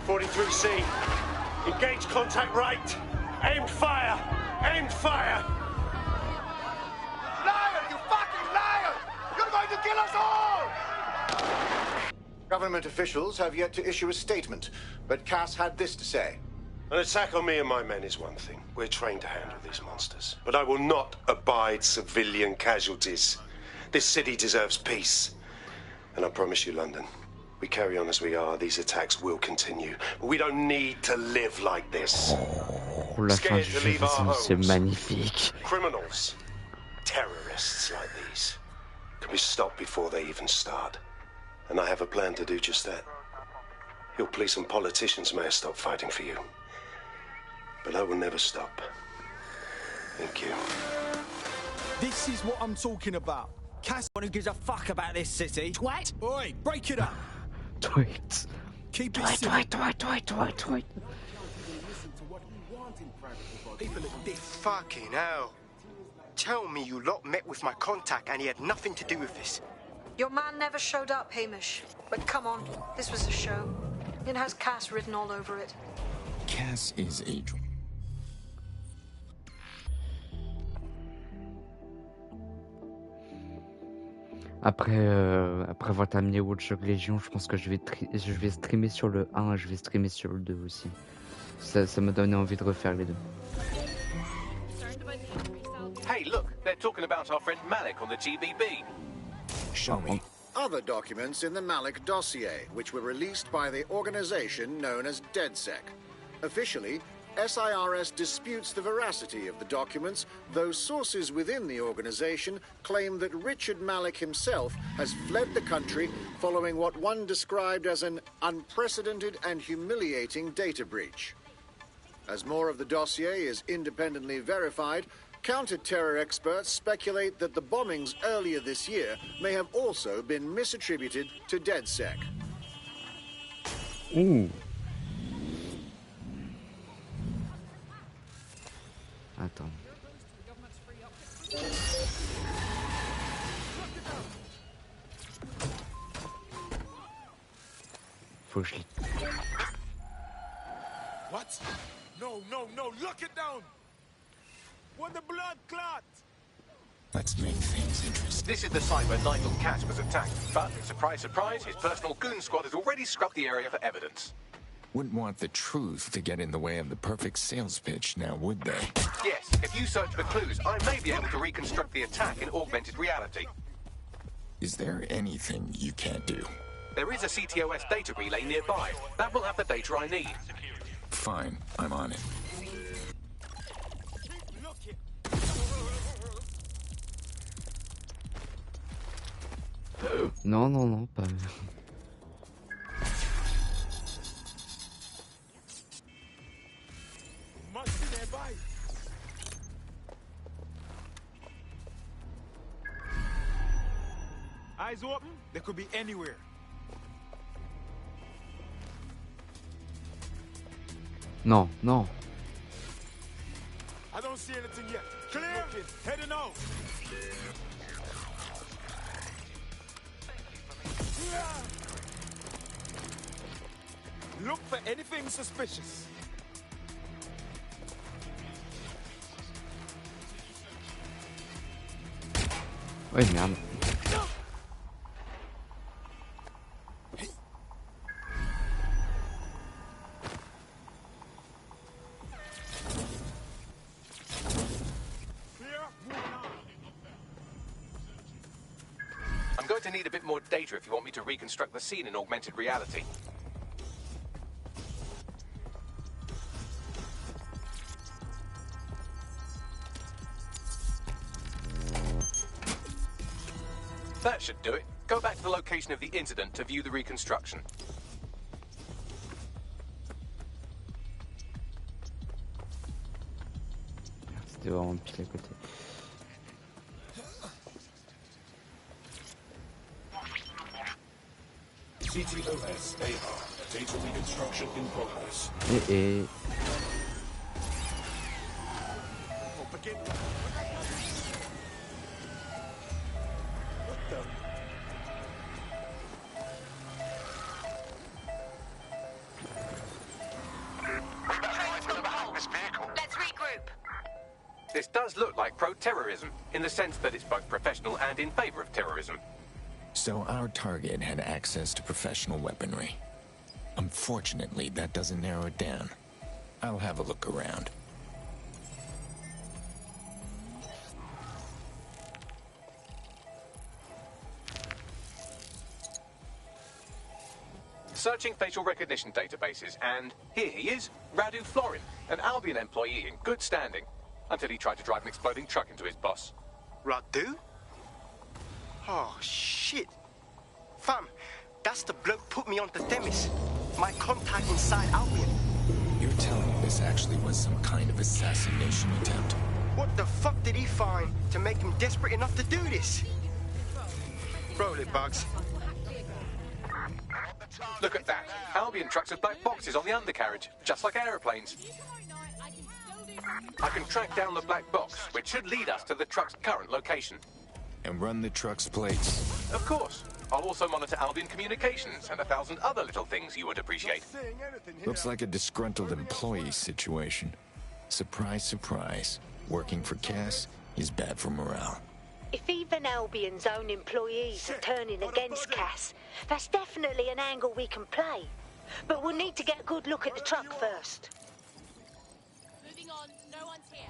43C. Engage contact right. Aimed fire. Aimed fire. Liar! You fucking liar! You're going to kill us all! Government officials have yet to issue a statement, but Cass had this to say. An attack on me and my men is one thing. We're trained to handle these monsters. But I will not abide civilian casualties. This city deserves peace. And I promise you, London, we carry on as we are, these attacks will continue. But we don't need to live like this. Scared to leave our homes. Magnifique. Criminals, terrorists like these, can be stopped before they even start. And I have a plan to do just that. Your police and politicians may have stopped fighting for you. But I will never stop. Thank you. This is what I'm talking about. Cass, one who gives a fuck about this city. Twat! Oi, break it up! Tweet. Keep it simple. Tweet. Fucking hell. Tell me you lot met with my contact and he had nothing to do with this. Your man never showed up, Hamish. But come on, this was a show. It has Cass written all over it. Cass is a... Après avoir terminé Watch Dogs Legion, je pense que je vais streamer sur le 1 et je vais streamer sur le 2 aussi. Ça m'a donné envie de refaire les deux. Hey, look, they're talking about our friend Malik on the GBB. Show me. Other documents in the Malik dossier, which were released by the organization known as DedSec. Officially, SIRS disputes the veracity of the documents, though sources within the organization claim that Richard Malik himself has fled the country following what one described as an unprecedented and humiliating data breach. As more of the dossier is independently verified, counter-terror experts speculate that the bombings earlier this year may have also been misattributed to DedSec. Ooh. Attends. Faut que je lis. What? No, look it down! When the blood clot! Let's make things interesting. This is the site where Nigel Cass was attacked, but surprise, surprise, his personal goon squad has already scrubbed the area for evidence. Wouldn't want the truth to get in the way of the perfect sales pitch, now would they? Yes, if you search for clues, I may be able to reconstruct the attack in augmented reality. Is there anything you can't do? There is a CTOS data relay nearby. That will have the data I need. Fine, I'm on it. Non, non, non, pas... Eyes open, they could be anywhere. Non, non. I don't see anything yet. Clear? Heading out. Look for anything suspicious. Ouais, merde. I'm going to need a bit more data if you want me to reconstruct the scene in augmented reality. That should do it. Go back to the location of the incident to view the reconstruction. C'était vraiment pile à côté. CTOS AR. Data reconstruction in progress. Et... Let's regroup. This does look like pro-terrorism, in the sense that it's both professional and in favor of terrorism. So our target had access to professional weaponry. Unfortunately, that doesn't narrow it down. I'll have a look around. Searching facial recognition databases, and here he is, Radu Florin, an Albion employee in good standing, until he tried to drive an exploding truck into his boss. Radu? Oh, shit. Fam, that's the bloke put me onto Themis. My contact inside Albion. You're telling me this actually was some kind of assassination attempt? What the fuck did he find to make him desperate enough to do this? Roll it, Bugs. Look at that. Albion trucks have black boxes on the undercarriage, just like aeroplanes. I can track down the black box, which should lead us to the truck's current location. And run the truck's plates? Of course. I'll also monitor Albion communications and 1,000 other little things you would appreciate. Looks like a disgruntled employee situation. Surprise, surprise. Working for Cass is bad for morale. If even Albion's own employees are turning against Cass, that's definitely an angle we can play. But we'll need to get a good look at the truck first. Moving on, no one's here.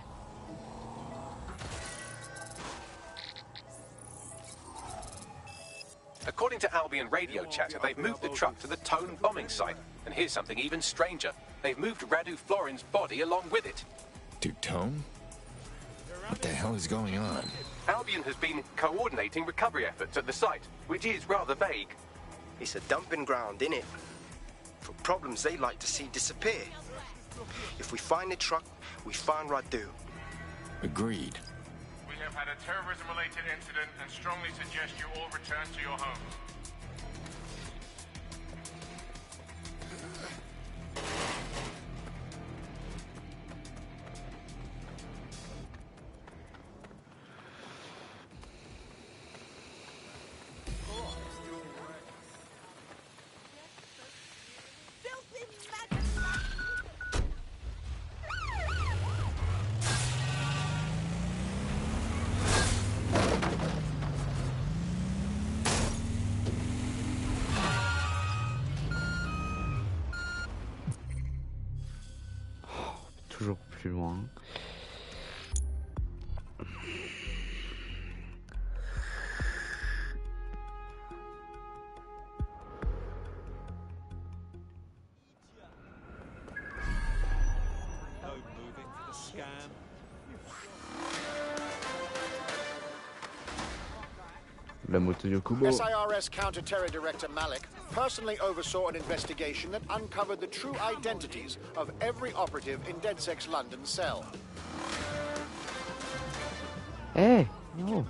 According to Albion radio chatter, they've moved the truck to the Tone bombing site. And here's something even stranger. They've moved Radu Florin's body along with it. To Tone? What the hell is going on? Albion has been coordinating recovery efforts at the site, which is rather vague. It's a dumping ground, innit? For problems they like to see disappear. If we find the truck, we find Radu. Agreed. We have had a terrorism-related incident and strongly suggest you all return to your homes. toujours plus loin. La moto Yokubo. SIRS Counter-Terror Director Malik personally oversaw an investigation that uncovered the true identities of every operative in DedSec's London cell. Hey, no.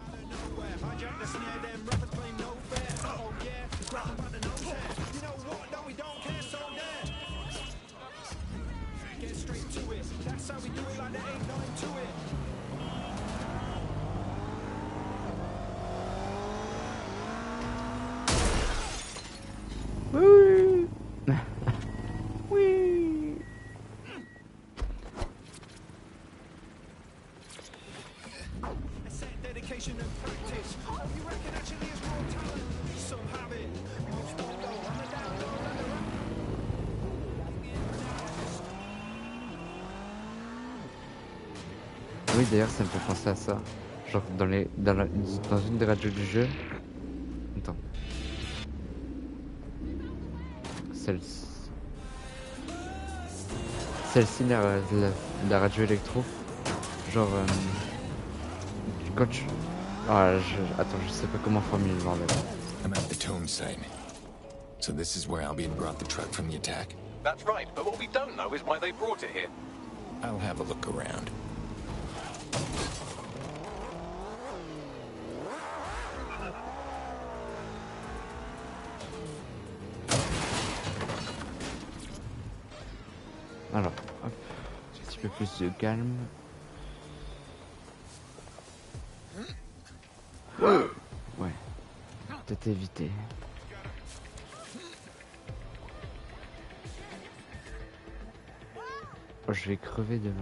Oui. Oui. Dedication and practice. You reckon actually is raw talent? Some have it. Most won't go on the down low. Oui, d'ailleurs, ça me fait penser à ça. Genre dans une des radios du jeu. Attends. Celle-ci, la radio électro. Genre, quand tu... Attends, je sais pas comment formuler le bordel. I'm at the tone site. So this is where Albion brought the truck from the attack? That's right, but what we don't know is why they brought it here. I'll have a look around. Alors, hop, un petit peu plus de calme. Ouais, peut-être éviter. Oh, je vais crever de là.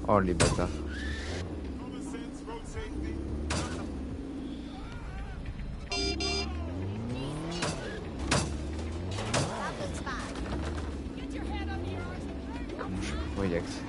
Oh les bâtards. Comment je peux pouvoir y accéder?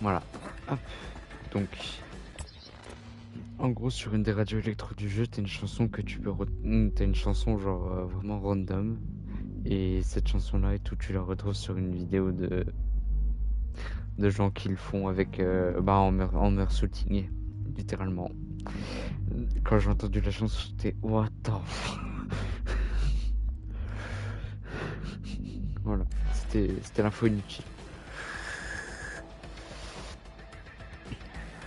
Voilà. Hop. Donc, en gros, sur une des radios électro du jeu, t'as une chanson que tu peux, t'as une chanson genre vraiment random, et cette chanson-là et tout, tu la retrouves sur une vidéo de gens qui le font avec, en meurtre souligné, littéralement. Quand j'ai entendu la chanson, j'étais what the fuck. Voilà, c'était l'info inutile.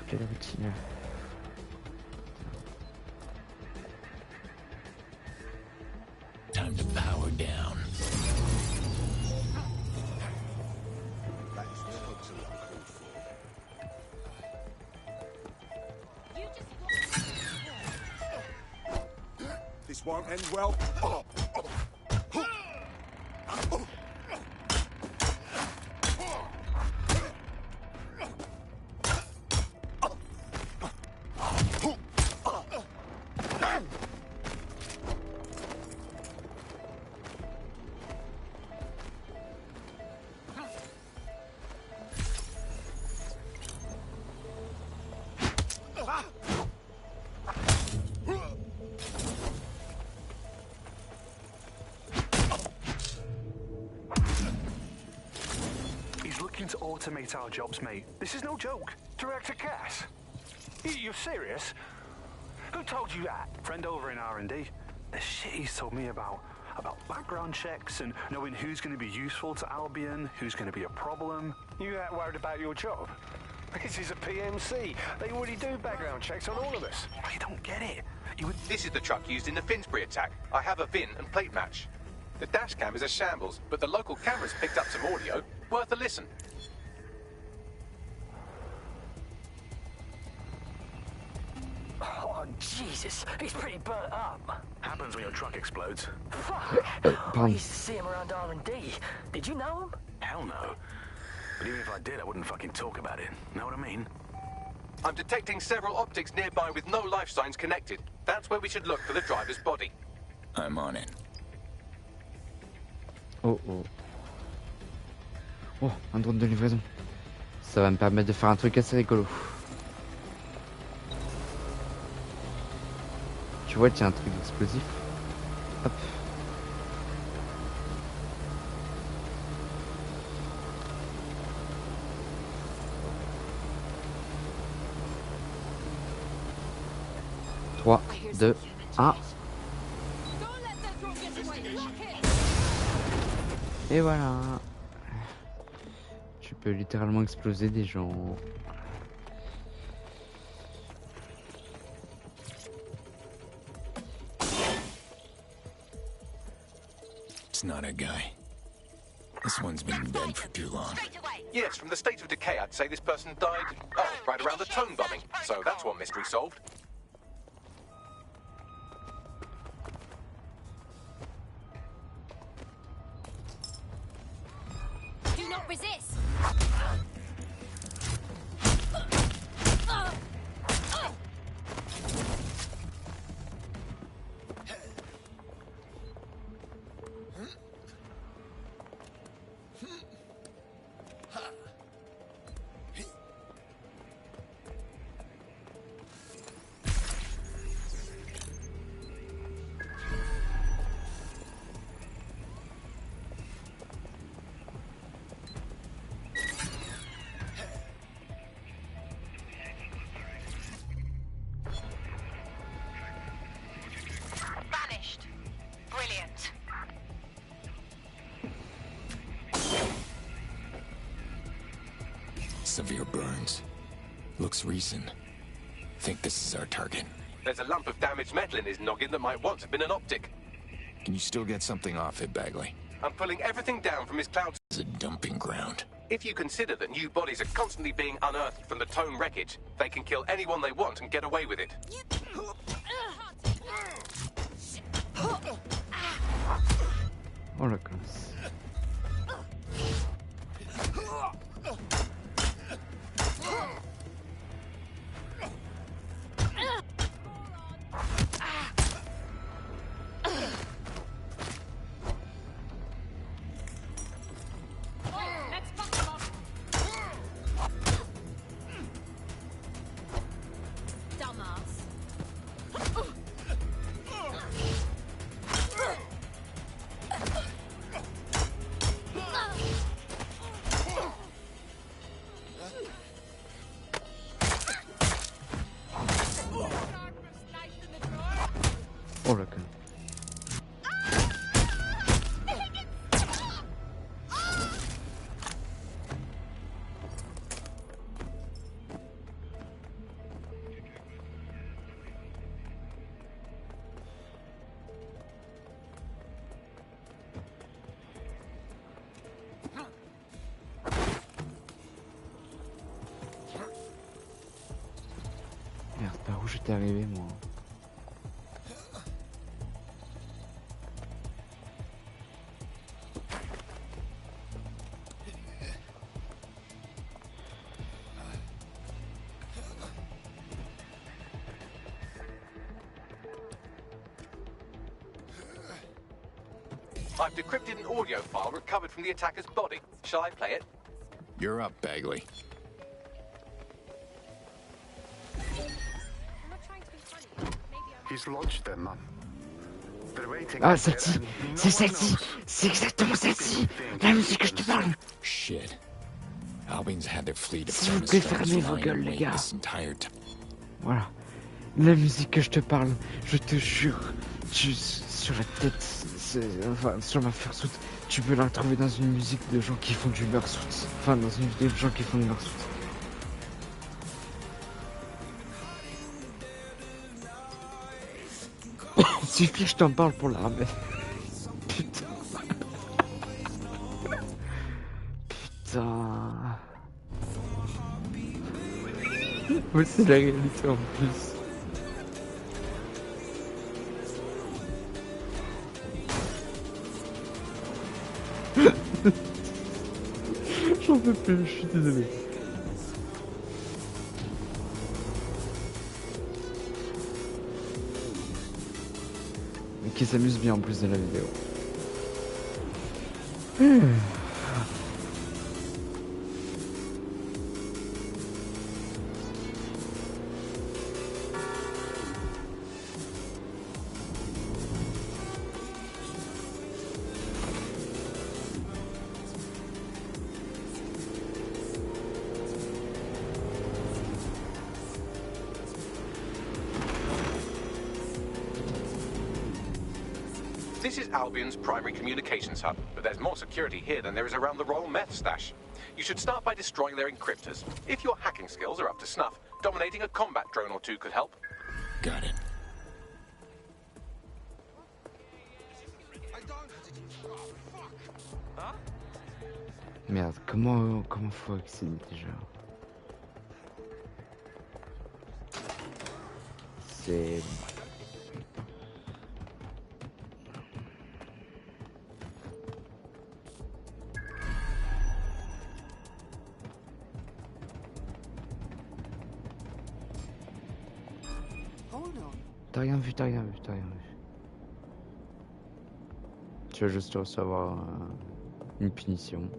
Quelle routine. Time to power down. This won't end well. looking to automate our jobs, mate. This is no joke. Director Cass? You're serious? Who told you that? Friend over in R&D. The shit he's told me about background checks and knowing who's going to be useful to Albion, who's going to be a problem. You that worried about your job? This is a PMC. They already do background checks on all of us. I don't get it. This is the truck used in the Finsbury attack. I have a VIN and plate match. The dash cam is a shambles, but the local cameras picked up some audio. Worth a listen. Oh, Jesus. He's pretty burnt up. Happens when your truck explodes. Fuck. I used to see him around R&D. Did you know him? Hell no. But even if I did, I wouldn't fucking talk about it. Know what I mean? I'm detecting several optics nearby with no life signs connected. That's where we should look for the driver's body. I'm on it. Oh oh. Oh, un drone de livraison. Ça va me permettre de faire un truc assez rigolo. Tu vois, tiens, un truc explosif. Hop. Trois, deux, un. Et voilà. Tu peux littéralement exploser des gens. It's not a guy. This one's been dead for too long. Yes, from the state of decay, I'd say this person died, right around the Tone bombing. So that's one mystery solved. Do not resist. Severe burns. Looks recent. Think this is our target. There's a lump of damaged metal in his noggin that might once have been an optic. Can you still get something off it, Bagley? I'm pulling everything down from his cloud. It's a dumping ground. If you consider that new bodies are constantly being unearthed from the Tone wreckage, they can kill anyone they want and get away with it. Oh la classe. Oh la conne. Merde, par où j'étais arrivé moi? I've decrypted an audio file recovered from the attacker's body. Shall I play it? You're up, Bagley. He's lodged them, man. They're waiting. Ah, celle-ci! C'est celle-ci! C'est exactement celle-ci! La musique que je te parle! Shit. Albion's had their fleet of S'il vous plaît, fermez vos gueules, les gars. Voilà. La musique que je te parle, je te jure, sur la tête, enfin, sur ma fursuit, tu peux la trouver dans une musique de gens qui font du fursuit. Enfin, dans une vidéo de gens qui font du fursuit. Suffit que je t'en parle pour l'armée. Putain. Putain. Ouais, c'est la réalité en plus. J'en peux plus, je suis désolé. Mais qui s'amuse bien en plus de la vidéo. This is Albion's primary communications hub, but there's more security here than there is around the Royal Meth stash. You should start by destroying their encryptors. If your hacking skills are up to snuff, dominating a combat drone or two could help. Got it. Merde, comment faut accéder déjà? C'est... T'as rien vu. Tu vas juste recevoir une punition.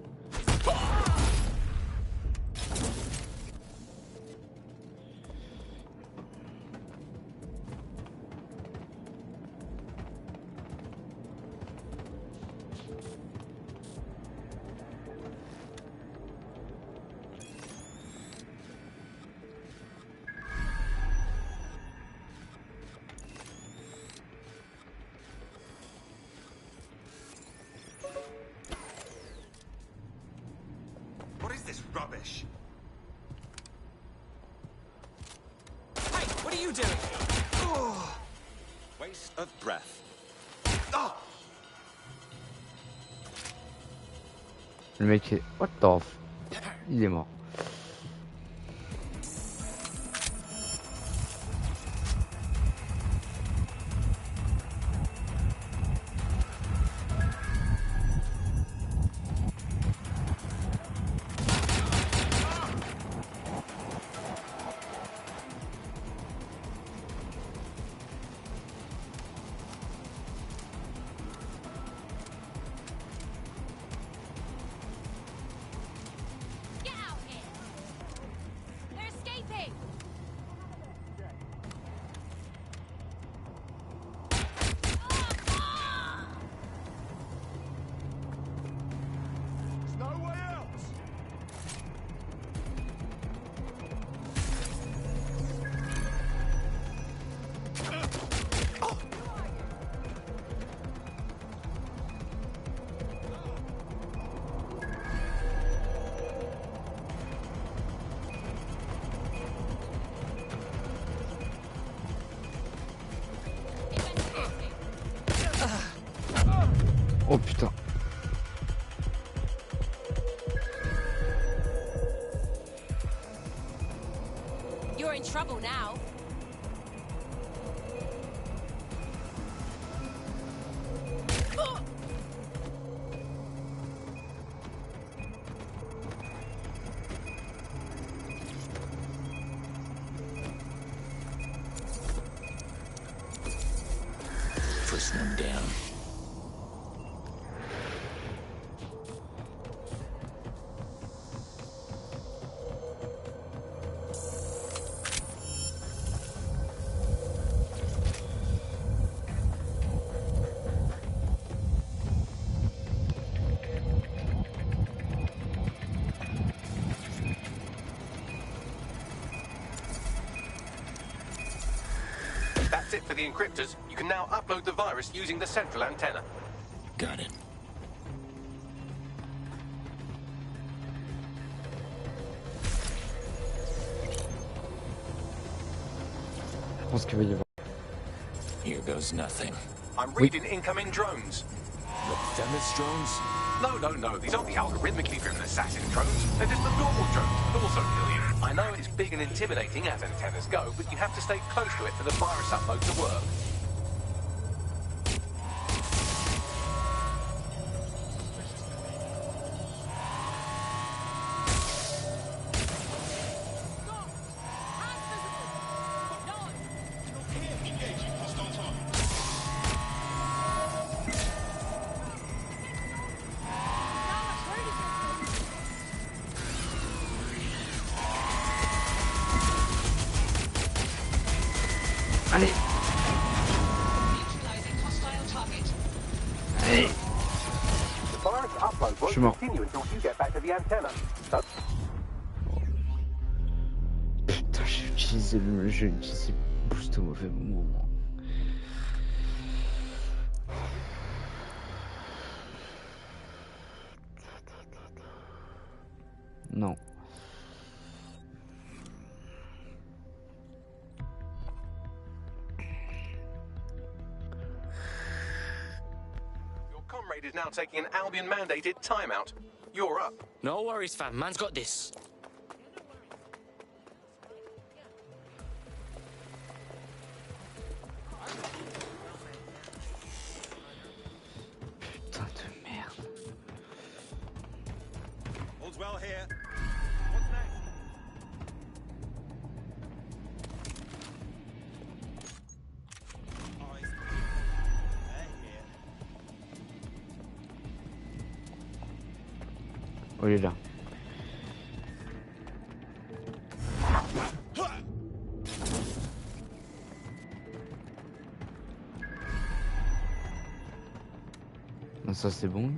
What is this rubbish? Hey, what are you doing? Oh, waste of breath. Oh! Le mec est... What the f... Il est mort. Oh putain. You're in trouble now. First one down. That's it for the encryptors. You can now upload the virus using the central antenna. Got it. Je pense qu'il va y avoir. Here goes nothing. I'm reading incoming drones. The Themis drones? No. These aren't the algorithmically driven assassin drones. They're just the normal drones that also kill you. I know it's big and intimidating as antennas go, but you have to stay close to it for the virus upload to work. Allez. Allez. The virus upload won't continue until you get back to the antenna. Putain, j'ai utilisé boost au mauvais moment. Non. Is now taking an Albion-mandated timeout. You're up. No worries, fam. Man's got this. Putain de merde. All's well here. Oh, il est là. Ah, ça c'est bon.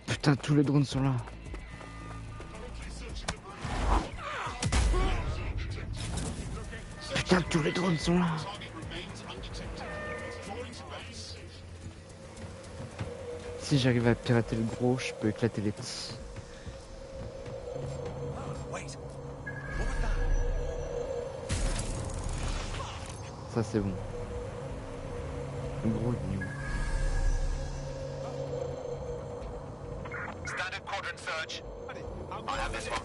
Putain, tous les drones sont là. Putain, tous les drones sont là. Si j'arrive à pirater le gros, je peux éclater les petits. Ça c'est bon. Le gros il est où? Standard quadrant search. I have this one.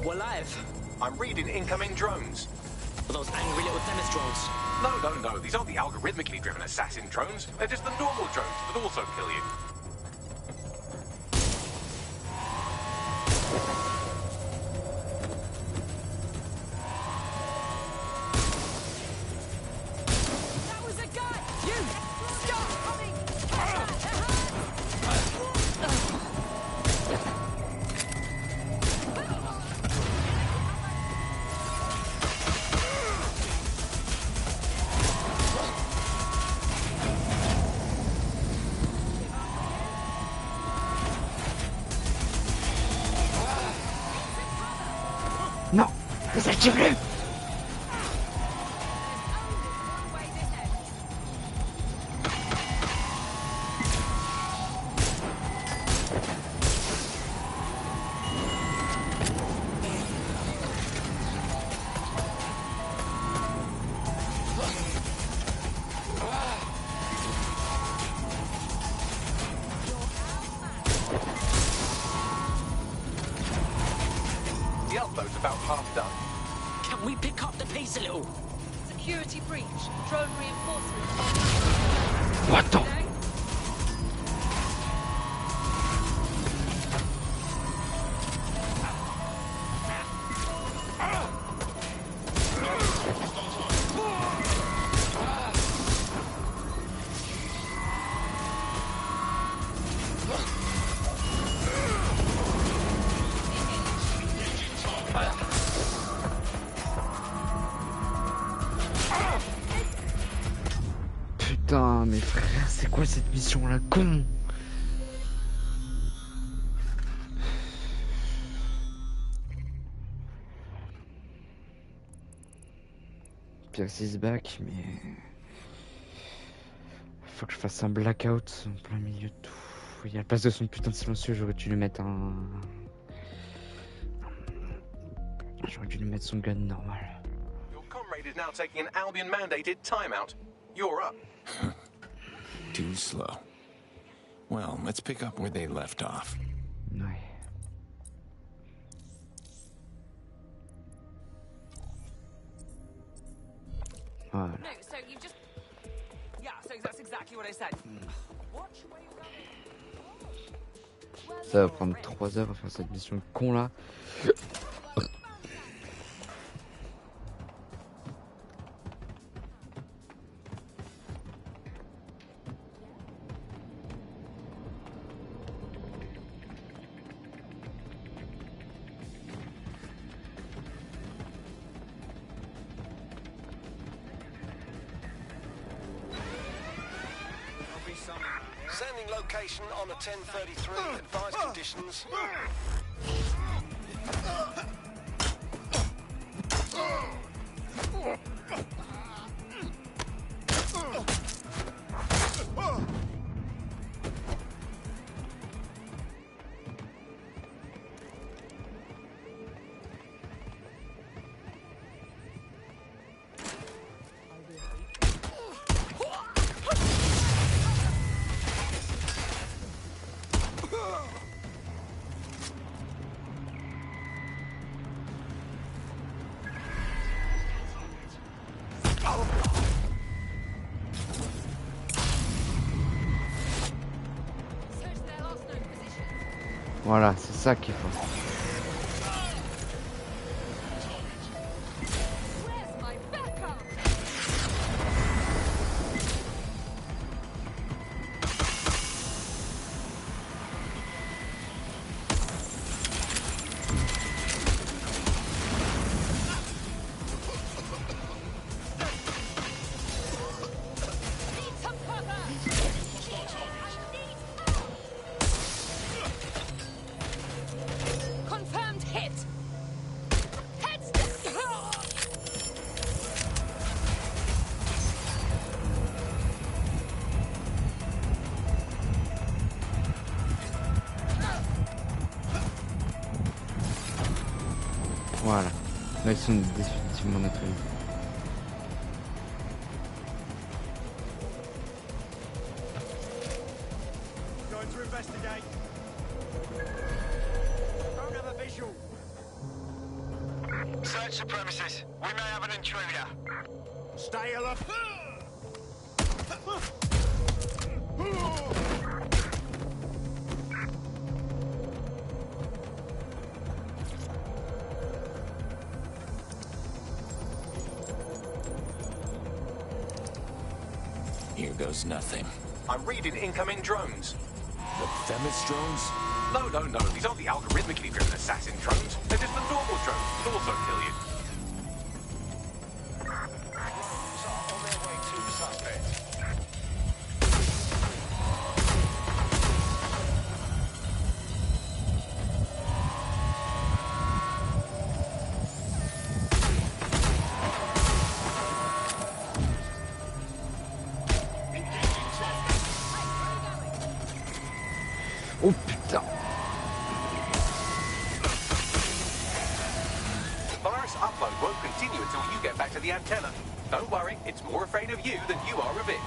We're live. I'm reading incoming drones. Are those angry little Themis drones? No. These aren't the algorithmically driven assassin drones. They're just the normal drones that also kill you. That was a guy! You! Stop coming! Non, désactive-le. upload's about half done. Can we pick up the pace a little? Security breach. Drone reinforcements. What the? Putain, mais frère, c'est quoi cette mission là, con? Pierce is back, mais faut que je fasse un blackout en plein milieu de tout. Il y a la place de son putain de silencieux, j'aurais dû lui mettre un... J'aurais dû lui mettre son gun normal. Your comrade is now taking an Albion-mandated timeout. You're up. Too slow. Well, let's pick up where they left off. Ouais. Voilà. No, so you just... Yeah, so that's exactly what I said. Watch where you're going. Ça va prendre 3 heures à faire cette mission con là. Sending location on a 1033. Advised conditions. Voilà, c'est ça qu'il faut. Voilà. Là, ils sont définitivement neutralisés. Going to investigate. Don't have a visual. Search the premises. We may have an intruder. Stay alert. Here goes nothing. I'm reading incoming drones. The Themis drones? No. These aren't the algorithmically driven assassin drones. They're just the normal drones that also kill you. On their way to the suspect. Oh putain. Polaris upload won't continue until you get back to the antenna. Don't worry, it's more afraid of you than you are of it.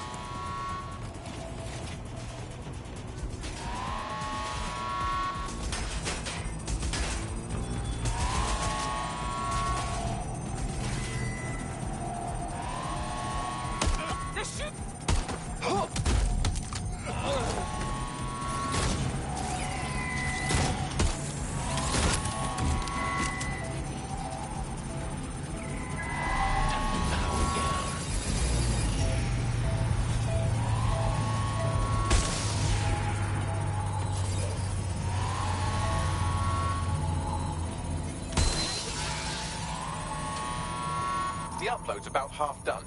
The upload's about half done.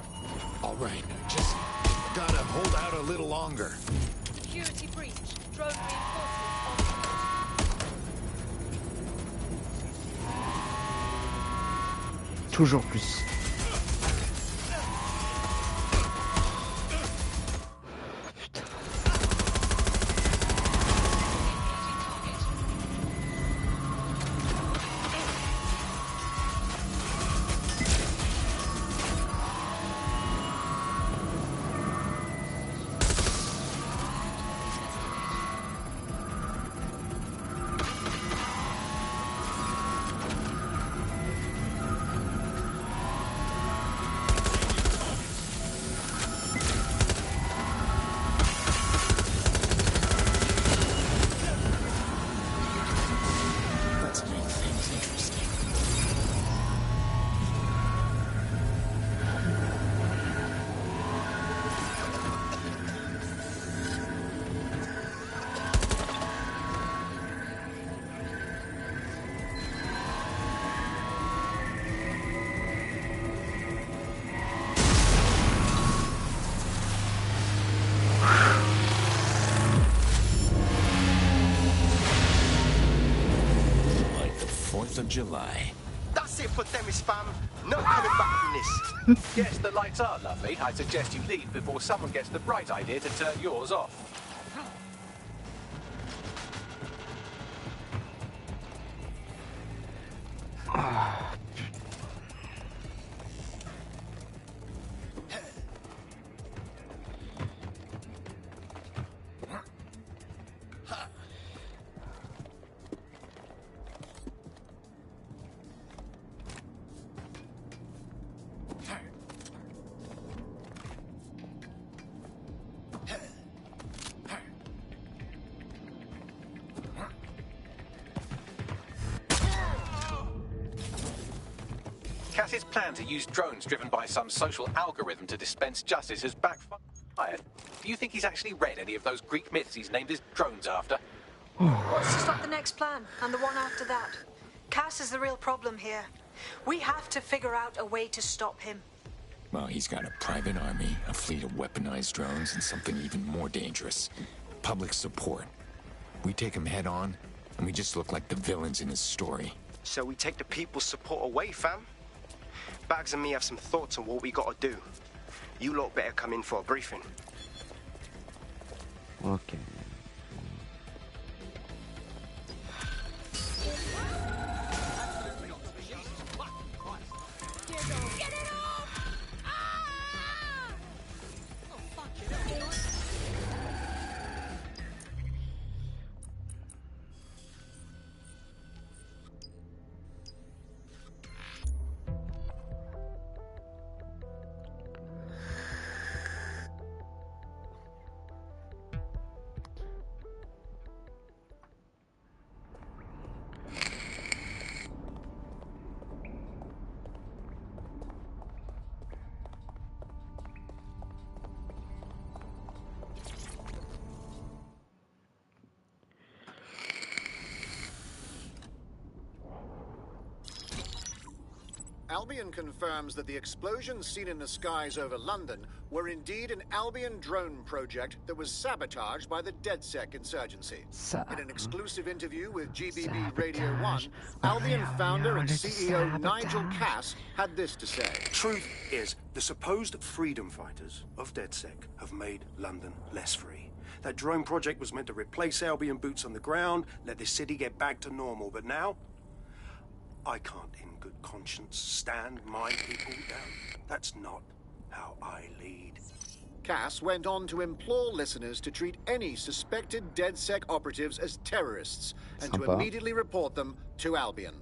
All right, just gotta hold out a little longer. Security breach. Drone reinforcements on. Toujours plus. Of July. That's it for Themis, fam. No coming back from this. Yes, the lights are lovely. I suggest you leave before someone gets the bright idea to turn yours off. Cass's plan to use drones driven by some social algorithm to dispense justice has backfired. Do you think he's actually read any of those Greek myths he's named his drones after? What's to stop the next plan, and the one after that? Cass is the real problem here. We have to figure out a way to stop him. Well, he's got a private army, a fleet of weaponized drones, and something even more dangerous. Public support. We take him head on, and we just look like the villains in his story. So we take the people's support away, fam? Bags and me have some thoughts on what we gotta do. You lot better come in for a briefing. Okay. Albion confirms that the explosions seen in the skies over London were indeed an Albion drone project that was sabotaged by the DedSec insurgency. In an exclusive interview with GBB Radio 1, Albion founder and CEO Nigel Cass had this to say. Truth is, the supposed freedom fighters of DedSec have made London less free. That drone project was meant to replace Albion boots on the ground, let the city get back to normal, but now I can't in good conscience stand my people down. That's not how I lead. Cass went on to implore listeners to treat any suspected DedSec operatives as terrorists and to immediately report them to Albion.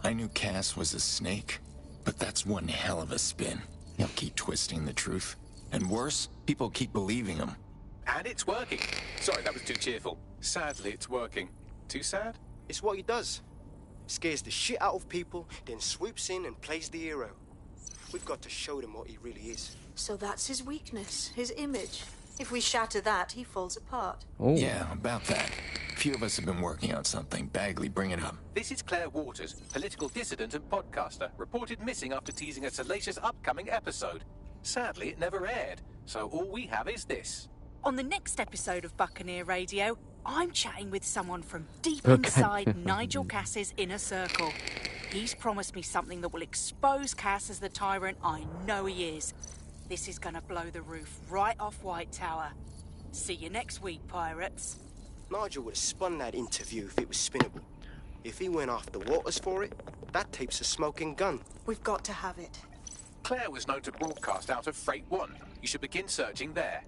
I knew Cass was a snake, but that's one hell of a spin. He'll keep twisting the truth. And worse, people keep believing him. And it's working. Sorry, that was too cheerful. Sadly, it's working. Too sad? It's what he does. Scares the shit out of people, then swoops in and plays the hero. We've got to show them what he really is. So that's his weakness, his image. If we shatter that, he falls apart. Oh. Yeah, about that. Few of us have been working on something. Bagley, bring it up. This is Claire Waters, political dissident and podcaster, reported missing after teasing a salacious upcoming episode. Sadly, it never aired, so all we have is this. On the next episode of Buccaneer Radio, I'm chatting with someone from deep Okay. inside Nigel Cass's inner circle. He's promised me something that will expose Cass as the tyrant I know he is. This is gonna blow the roof right off White Tower. See you next week, pirates. Nigel would have spun that interview if it was spinnable. If he went after Waters for it, that tape's a smoking gun. We've got to have it. Claire was known to broadcast out of Freight 1. You should begin searching there.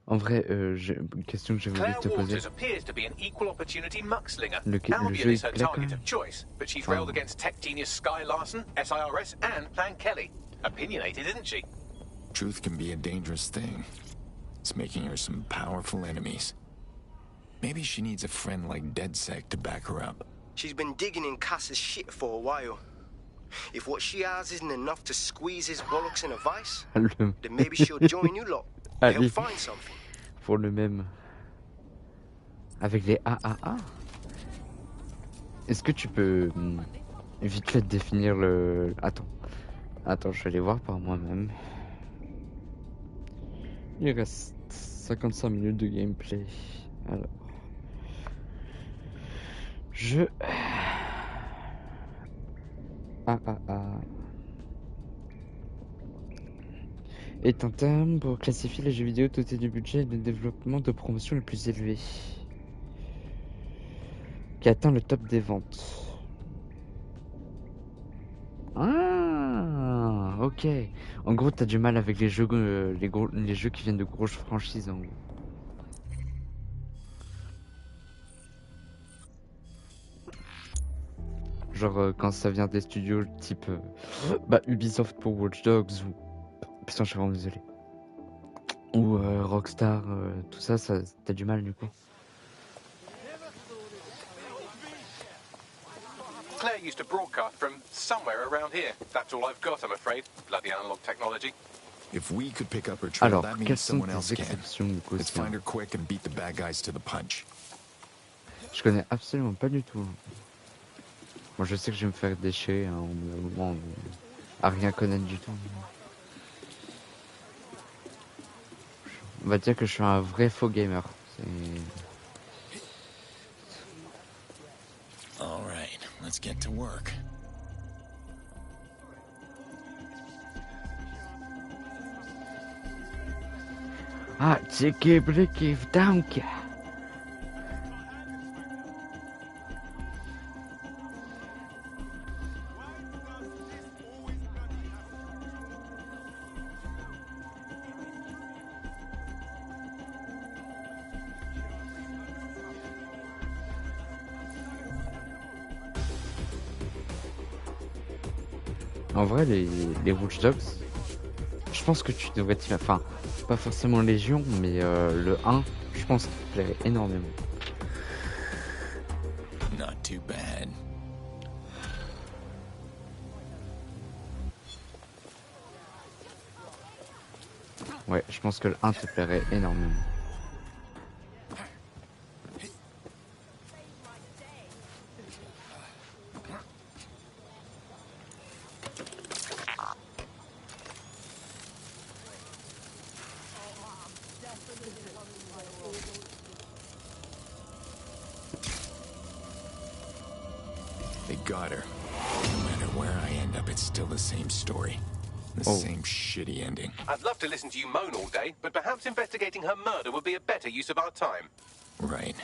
En vrai, j'ai une question que j'avais oublié Claire de te poser. Waters appears to be an equal opportunity muckslinger. Le Albion jeu is est her plaît quand target même. of choice, but she's railed against tech genius Sky Larson, SIRS, and Plan Kelly. Opinionated, isn't she? Truth can be a dangerous thing. It's making her some powerful enemies. Maybe she needs a friend like DedSec to back her up. She's been digging in Cass's shit for a while. If what she has isn't enough to squeeze his bollocks in a vice, then maybe she'll join you lot. Allez, Help find something. pour le même. Avec les AAA. Est-ce que tu peux vite fait définir le... Attends, je vais aller voir par moi-même. Il reste 55 minutes de gameplay. Alors... AAA est un terme pour classifier les jeux vidéo dotés du budget de développement de promotion le plus élevé, qui atteint le top des ventes. Ah, ok. En gros, t'as du mal avec les jeux, les jeux qui viennent de grosses franchises, en gros. Genre quand ça vient des studios type Ubisoft pour Watch Dogs ou... Putain, je suis vraiment désolé. Ou Rockstar, tout ça, t'as du mal du coup. Claire used to broadcast from somewhere around here. That's all I've got, I'm afraid. Bloody analog technology. If we could pick up her trail, Alors, that quelles means sont someone tes else can. exceptions du coup? Let's find her quick and beat the bad guys to the punch. Je connais absolument pas du tout. Moi je sais que je vais me faire déchirer hein, au moment à rien connaître du tout. On va dire que je suis un vrai faux gamer. All right, let's get to work. Ah, tchiki briki vdanka. En vrai, les Watch Dogs, je pense que tu devrais t'y... Enfin, pas forcément Légion, mais le 1, je pense qu'il te plairait énormément. Not too bad. Ouais, je pense que le 1 te plairait énormément. They got her. No matter where I end up, it's still the same story. The same shitty ending. I'd love to listen to you moan all day, but perhaps investigating her murder would be a better use of our time. Right.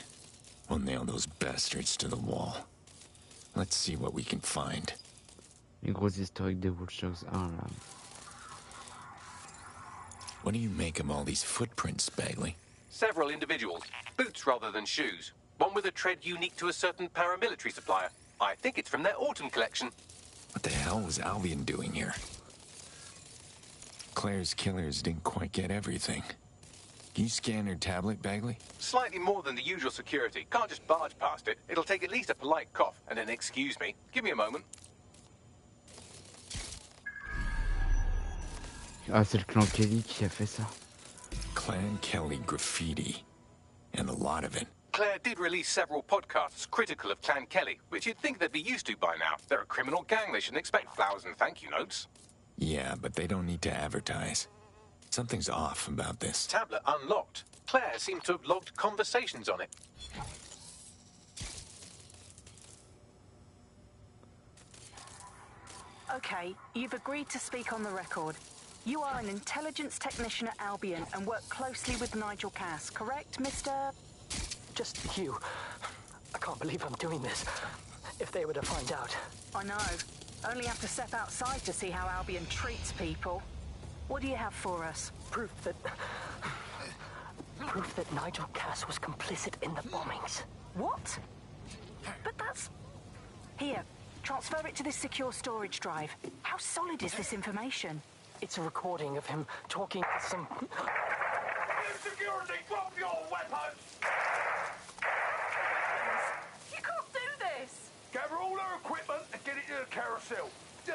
We'll nail those bastards to the wall. Let's see what we can find. Les gros historiques des Watch Dogs 1 là. What do you make of all these footprints, Bagley? Several individuals. Boots rather than shoes. One with a tread unique to a certain paramilitary supplier. I think it's from their autumn collection. What the hell was Albion doing here? Claire's killers didn't quite get everything. Can you scan her tablet, Bagley? Slightly more than the usual security. Can't just barge past it. It'll take at least a polite cough and an excuse me. Give me a moment. Ah, c'est le clan Kelly qui a fait ça. Clan Kelly graffiti. And a lot of it. Claire did release several podcasts critical of Clan Kelly, which you'd think they'd be used to by now. They're a criminal gang. They shouldn't expect flowers and thank you notes. Yeah, but they don't need to advertise. Something's off about this. Tablet unlocked. Claire seemed to have logged conversations on it. Okay, you've agreed to speak on the record. You are an intelligence technician at Albion and work closely with Nigel Cass, correct, Mr...? Just you. I can't believe I'm doing this. If they were to find out. I know. Only have to step outside to see how Albion treats people. What do you have for us? Proof that Nigel Cass was complicit in the bombings. What? But that's... Here, transfer it to this secure storage drive. How solid is this information? It's a recording of him talking to some... Security, drop your weapons! You can't do this! Gather all her equipment and get it to the carousel. Do.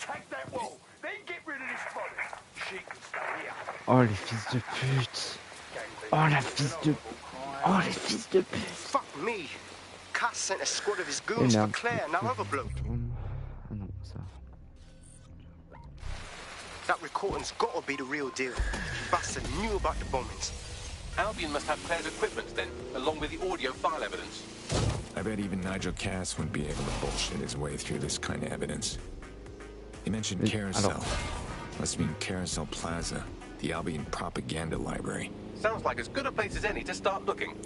Take that wall. Then get rid of this body. She can stay here. Oh, les fils de pute. Oh, la fils de... Oh, les fils de pute. Fuck me. Cass sent a squad of his goons for Claire and that other bloke. Ah non, ça... That recording's gotta be the real deal. Bastard knew about the bombings. Albion must have Claire's equipment then, along with the audio file evidence. I bet even Nigel Cass wouldn't be able to bullshit his way through this kind of evidence. He mentioned Carousel. Must mean Carousel Plaza, the Albion propaganda library. Sounds like as good a place as any to start looking.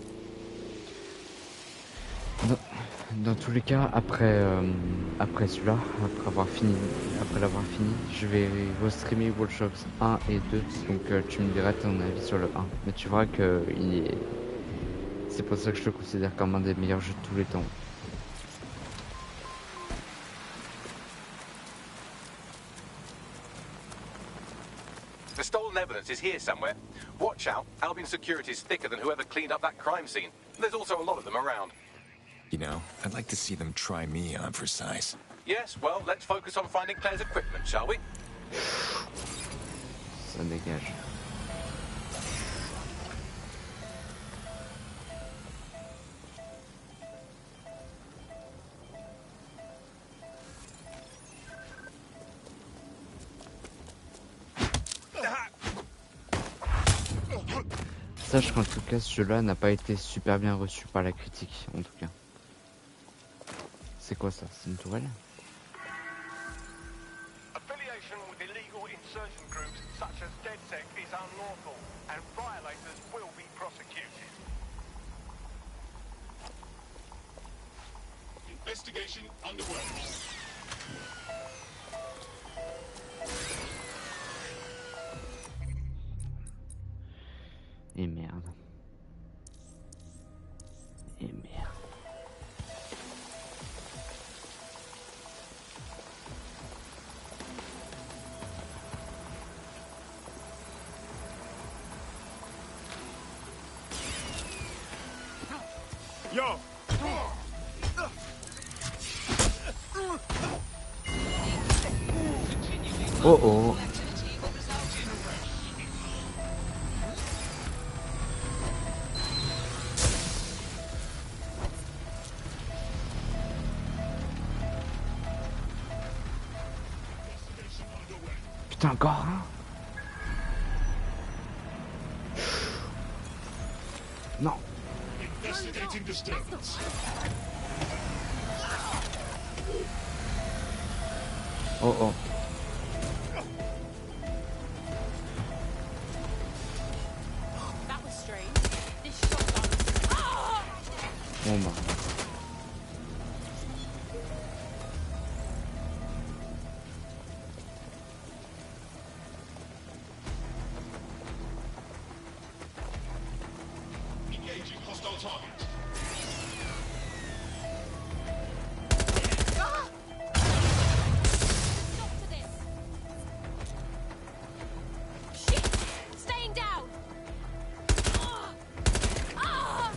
Dans tous les cas, après celui-là, après l'avoir fini, je vais restreamer Watch Dogs 1 et 2, donc tu me diras ton avis sur le 1. Mais tu verras que c'est pour ça que je le considère comme un des meilleurs jeux de tous les temps. The stolen evidence is here somewhere. Watch out, Albion security is thicker than whoever cleaned up that crime scene. There's also a lot of them around. You know, I'd like to see them try me on for size. Yes, well, let's focus on finding Claire's equipment, shall we? Ça dégage. Sache qu'en tout cas, ce jeu-là n'a pas été super bien reçu par la critique, en tout cas. C'est quoi ça? C'est une tourelle? Affiliation with illegal insurgent groups such as DedSec is unlawful, and violators will be prosecuted. Investigation underway. Et merde. Et merde. Yo! Oh oh. Putain, encore un. Non. Investigating disturbance. Oh oh. That was strange. This shotgun. Ah! Bon bah. Engaging hostile target. Shit! Staying down. Ah! Ah!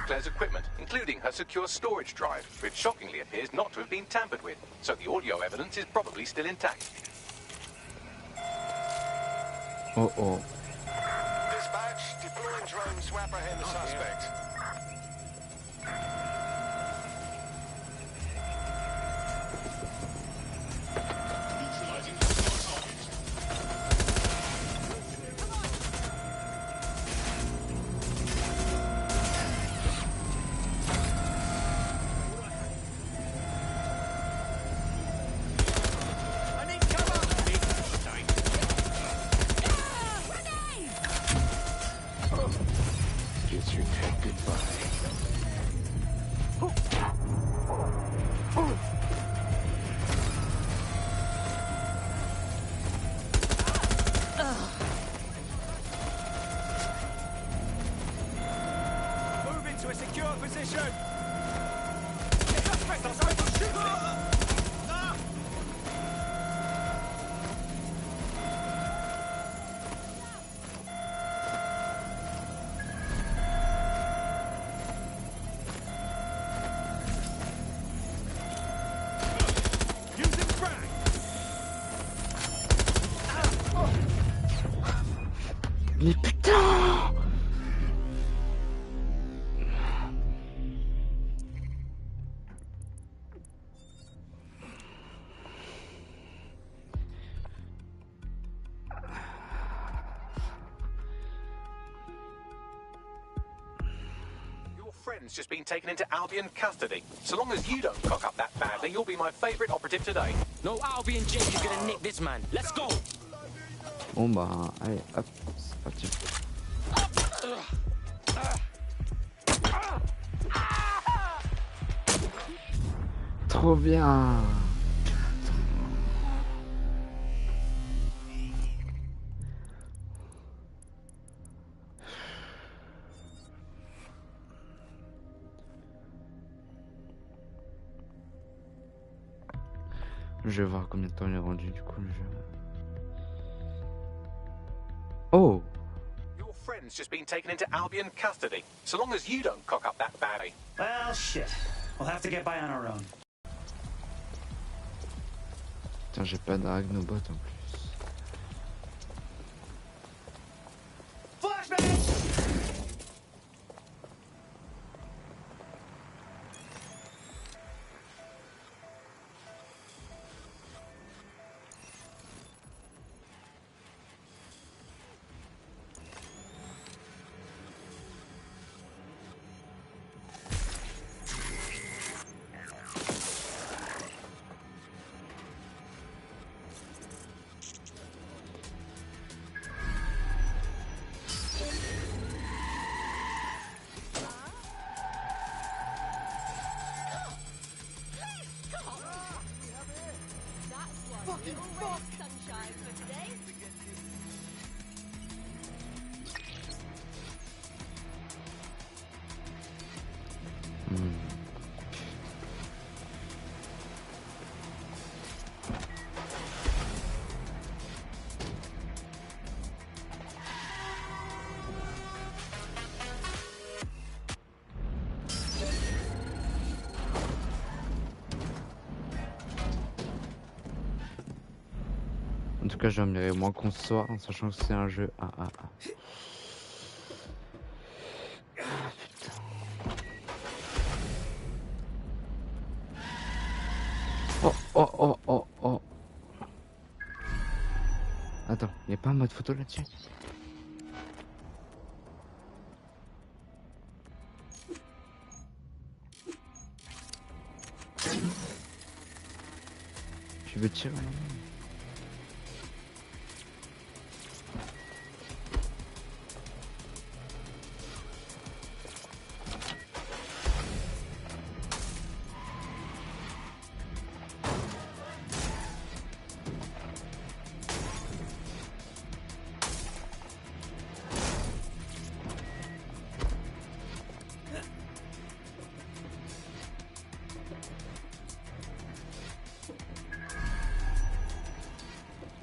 Claire's equipment, including her secure storage drive, which shockingly appears not to have been tampered with, so the audio evidence is probably still intact. Oh oh. Dispatch, deploying drone to apprehend the suspect. Kiss your head goodbye. Move into a secure position. The suspect is over shooting. Mais putain! Your friend's just been taken into Albion custody. So long as you don't cock up that badly, you'll be my favourite operative today. No Albion Jake is gonna nick this man. Let's go! Bon bah, allez, hop, c'est parti. Trop bien. Je vais voir combien de temps il est rendu du coup le jeu. Oh! Your friend's just been taken into Albion custody. So long as you don't cock up that badly. Well, shit. We'll have to get by on our own. Putain, j'ai pas de Ragnobot en plus. En tout cas, j'aimerais moins qu'on se soit, en sachant que c'est un jeu AAA. Oh, oh, oh, oh, oh. Attends, il n'y a pas un mode photo là-dessus? Tu veux tirer?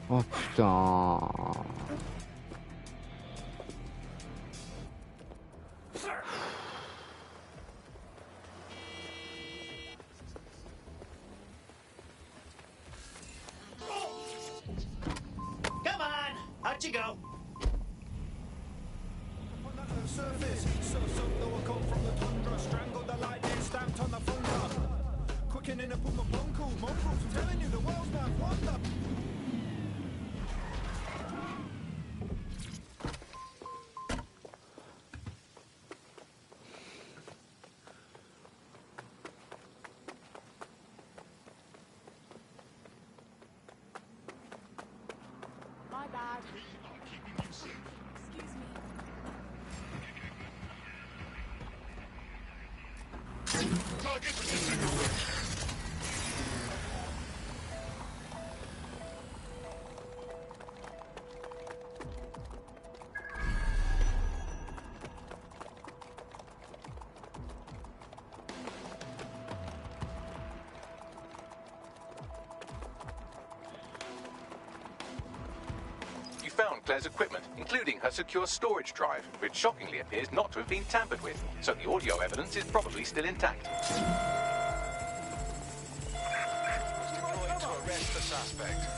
Oh putain. go. Surface, so though I come from the tundra, strangled the lightning, stamped on the thunder. Quickening up on my buncle, mongrels, I'm telling you, the world's my wonder. My bad. Excuse me. Target disintegrated. You found Claire's equipment, including her secure storage drive, which shockingly appears not to have been tampered with, so the audio evidence is probably still intact. Deployed to arrest the suspect.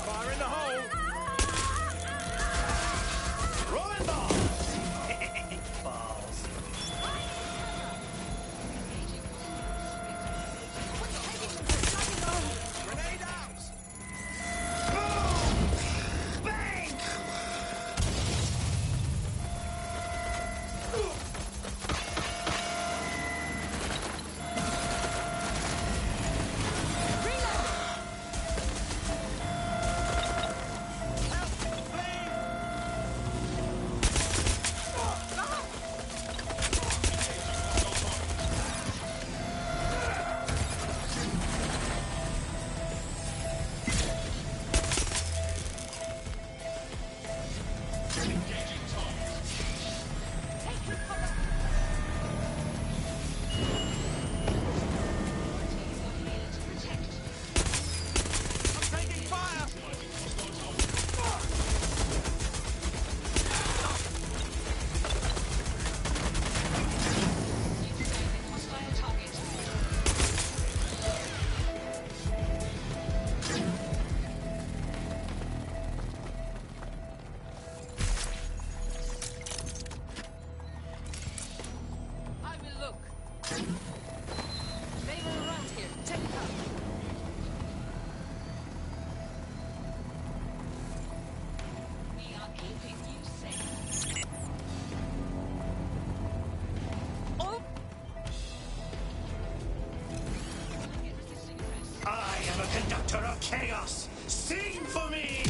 Fire in the hole! Rolling balls! Balls. Grenade out! Boom! Bang! I will look. They were around here. Check it out. We are keeping you safe. Oh! I am a conductor of chaos. Sing for me!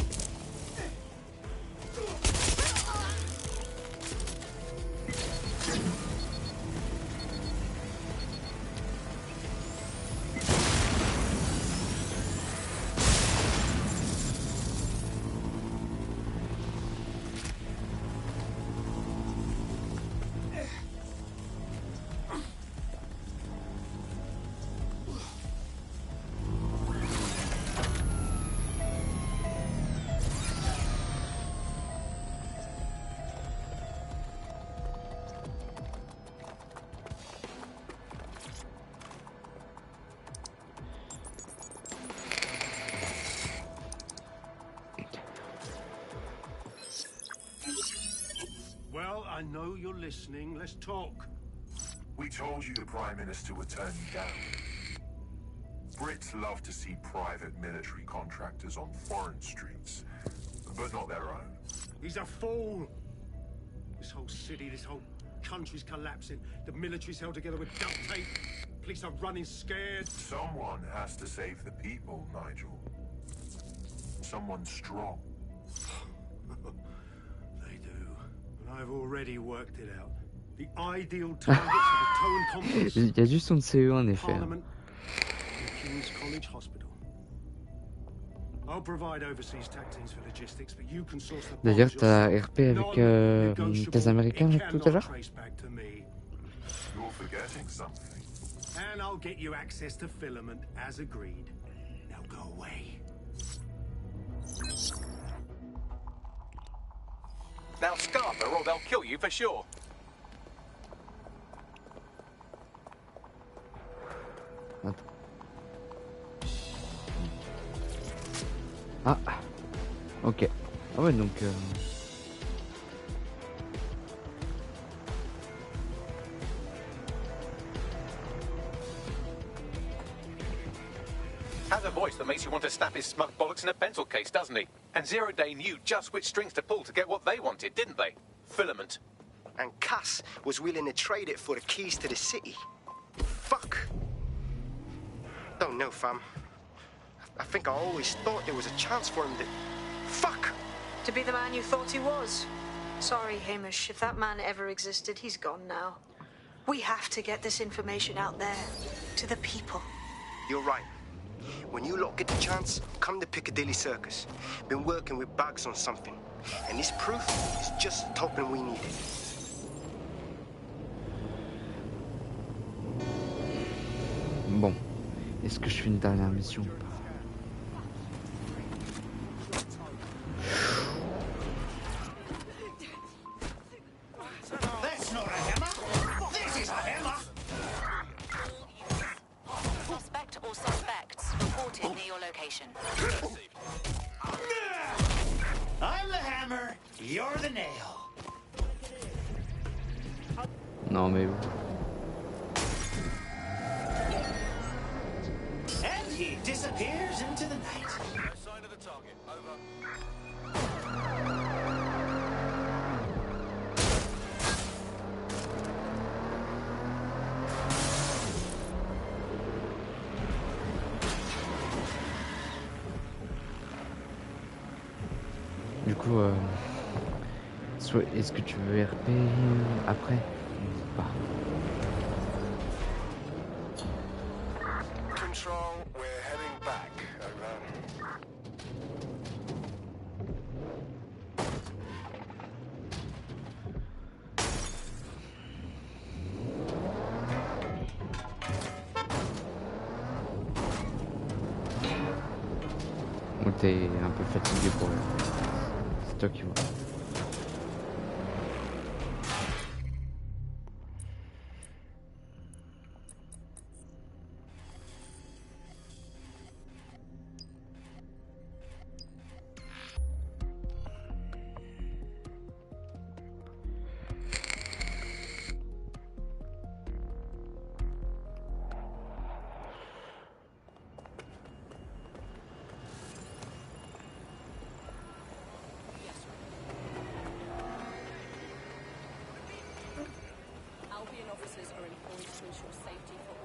Well, I know you're listening. Let's talk. We told you the Prime Minister would turn you down. Brits love to see private military contractors on foreign streets, but not their own. He's a fool. This whole city, this whole country's collapsing. The military's held together with duct tape. Police are running scared. Someone has to save the people, Nigel. Someone strong. They do. And I've already worked it out. The ideal targets of the Toan Conference. Il y a juste son CE en effet. Parliament and King's College Hospital. I'll provide overseas tactics for logistics, but you can source the D'ailleurs, bombs t'as yourself. RP avec tes Américains là, tout à l'heure? You're forgetting something. And I'll get you access to Filament as agreed. Now go away. Now scarper or they'll kill you for sure. Ah, ok. Ah ouais, donc... Has a voice that makes you want to snap his smug bollocks in a pencil case, doesn't he? And Zero Day knew just which strings to pull to get what they wanted, didn't they? Filament. And Cass was willing to trade it for the keys to the city. Fuck. Don't know, fam. I think I always thought there was a chance for him to... Fuck! To be the man you thought he was. Sorry, Hamish. If that man ever existed, he's gone now. We have to get this information out there. To the people. You're right. When you lot get the chance, come to Piccadilly Circus. Been working with Bugs on something. And this proof is just the token we needed. Bon. Est-ce que je fais une dernière mission ou pas? That's not a hammer. This is a hammer. Suspect or suspects reported near your location. I'm the hammer. You're the nail. Non mais... And he disappears into the night. No sign of the target. Over. Du coup, est-ce que tu veux RP après ou pas? Control, we're heading back. Over. Ou t'es un peu fatigué pour... C'est toi qui vois.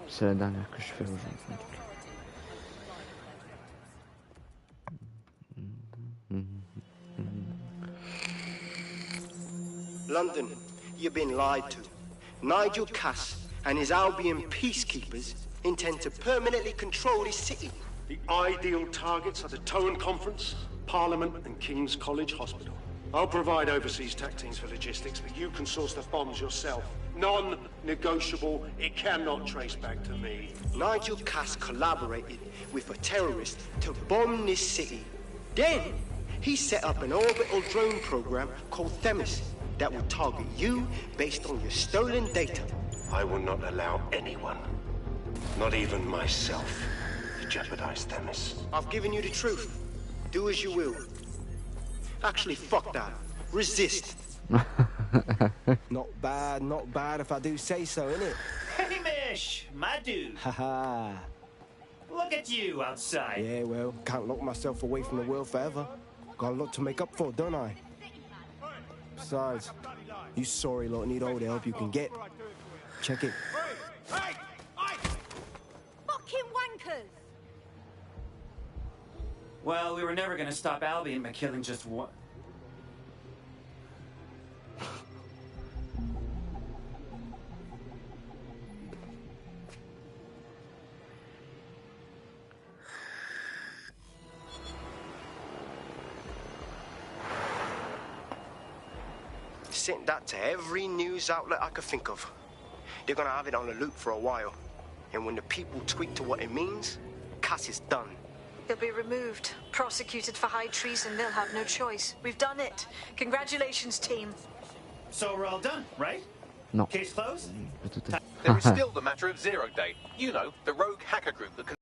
C'est la dernière que je fais aujourd'hui. London, you've been lied to. Nigel Cass and his Albion peacekeepers intend to permanently control this city. The ideal targets are the Toan Conference, Parliament and King's College Hospital. I'll provide overseas tactics for logistics, but you can source the bombs yourself. Non-negotiable, it cannot trace back to me. Nigel Cass collaborated with a terrorist to bomb this city. Then, he set up an orbital drone program called Themis that will target you based on your stolen data. I will not allow anyone, not even myself, to jeopardize Themis. I've given you the truth. Do as you will. Actually, fuck that. Resist. Not bad if I do say so, innit? Hamish, my dude. Haha. Look at you outside. Yeah, well, can't lock myself away from the world forever. Got a lot to make up for, don't I? Besides, you sorry lot need all the help you can get. Check it. Fucking wankers! Well, we were never gonna stop Albion by killing just one. sent that to every news outlet I could think of. They're gonna have it on a loop for a while. And when the people tweak to what it means, Cass is done. He'll be removed, prosecuted for high treason. They'll have no choice. We've done it. Congratulations, team. So we're all done, right? No. Case closed? There is still the matter of Zero Day. You know, the rogue hacker group that can...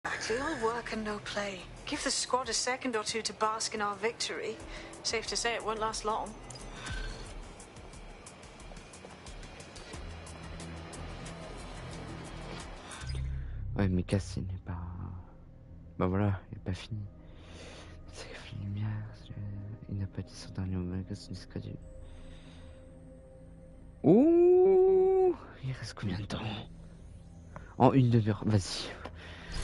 Exactly, all work and no play. Give the squad a second or two to bask in our victory. Safe to say it won't last long. Ouais, mais Cass, il n'est pas... Bah voilà, il n'est pas fini. Sacrifie les lumières, il n'a pas dit son dernier mot, malgré son discrédit. Ouh, il reste combien de temps? En une demi-heure, vas-y.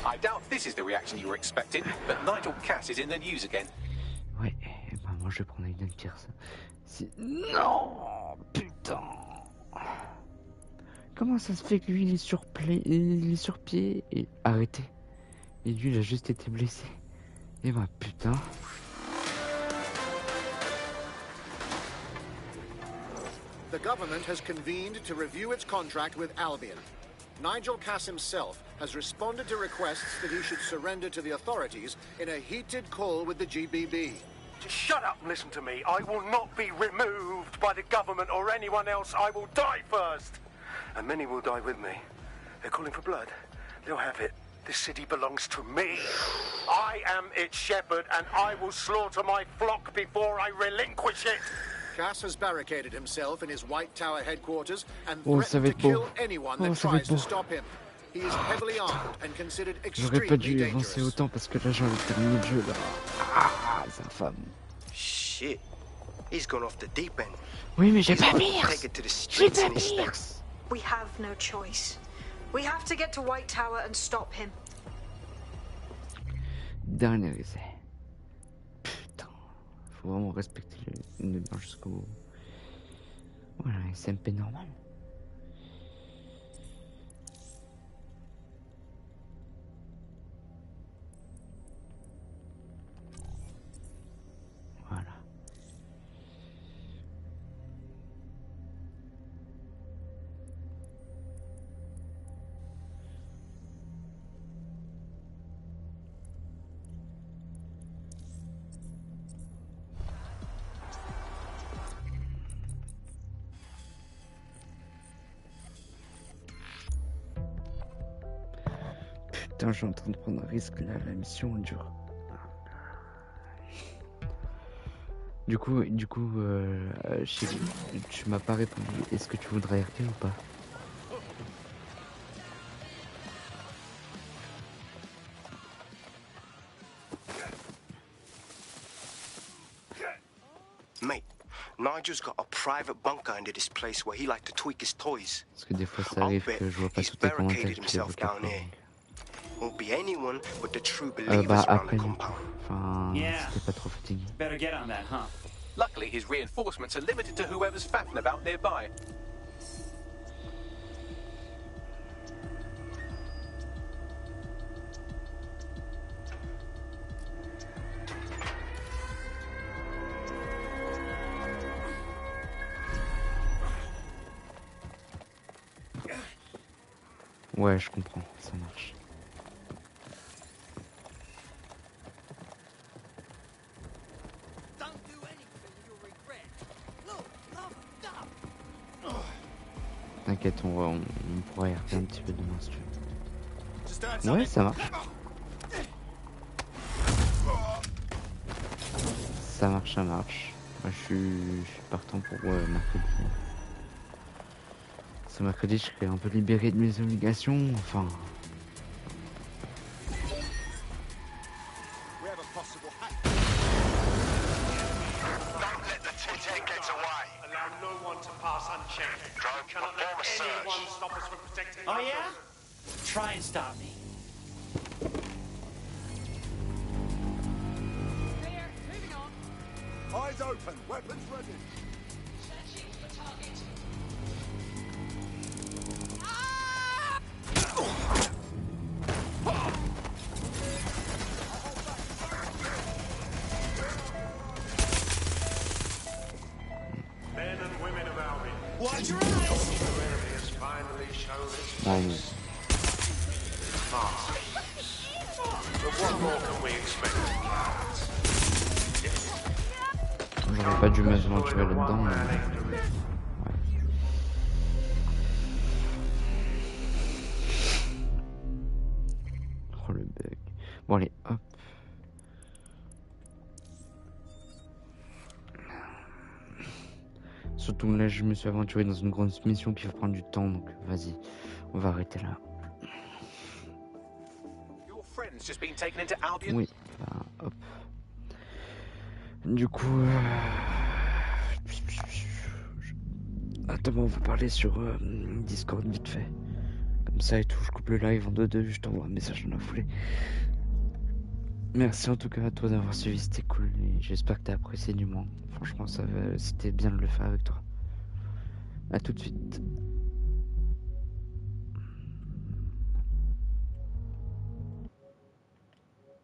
I doubt this is the reaction you were expecting, but Nigel Cass is in the news again. Ouais, et bah moi je vais prendre une pire ça. Si... Non, putain. Comment ça se fait que lui il est sur pied et arrêté? Et lui il a juste été blessé. Et bah putain. The government has convened to review its contract with Albion. Nigel Cass himself has responded to requests that he should surrender to the authorities in a heated call with the GBB. Just shut up and listen to me. I will not be removed by the government or anyone else. I will die first. And many will die with me. They're calling for blood. They'll have it. This city belongs to me. I am its shepherd, and I will slaughter my flock before I relinquish it. Cass has barricaded himself in his White Tower headquarters and Oh, ça threatened va to être beau. kill anyone Oh, that ça va tries être to beau. stop him. He is heavily armed and considered J'aurais pas extremely dû avancer dangerous. autant parce que là j'ai envie de terminer le jeu là. Ah, c'est infâme. Shit. He's gone off the deep end. Oui, mais j'ai He's pas likely to Pierce. take it to the J'ai streets pas instead. Pierce. We have no choice. We have to get to White Tower and stop him. Dernier essai. Putain. Faut vraiment respecter une demi-heure jusqu'au bout. Voilà, SMP normal. Voilà. Putain, je suis en train de prendre un risque là, la mission dure. Du coup, Chérie, tu m'as pas répondu. Est-ce que tu voudrais RP ou pas? Mate, Nigel's got a private bunker under this place where he liked to tweak his toys. Parce que des fois ça arrive que je vois pas tous tes commentaires Barricaded qui himself évoquent pas. down here. Won't be anyone but the true believers Bah around après the du coup. compound. Enfin, Yeah. c'était pas trop fatigué. Better get on that, huh? Luckily, his reinforcements are limited to whoever's faffing about nearby. Ouais, je comprends, ça marche. T'inquiète, on pourrait RP un petit peu demain si tu veux. Ouais, ça marche. Ça marche, ça marche. Moi, je suis partant pour mercredi. Ce mercredi, je serai un peu libéré de mes obligations, enfin... Oh yeah? Try and stop me. Eyes open, weapons ready. Bon, j'aurais pas dû m'aventurer là-dedans, mais... Ouais. Oh le bug. Bon allez, hop. Surtout là, je me suis aventuré dans une grosse mission qui va prendre du temps, donc vas-y, on va arrêter là. Oui, bah, hop. Du coup, attends, on va parler sur Discord vite fait. Comme ça et tout, je coupe le live en 2-2, je t'envoie un message dans la foulée. Merci en tout cas à toi d'avoir suivi, c'était cool et j'espère que t'as apprécié du moins. Franchement, c'était bien de le faire avec toi. À tout de suite.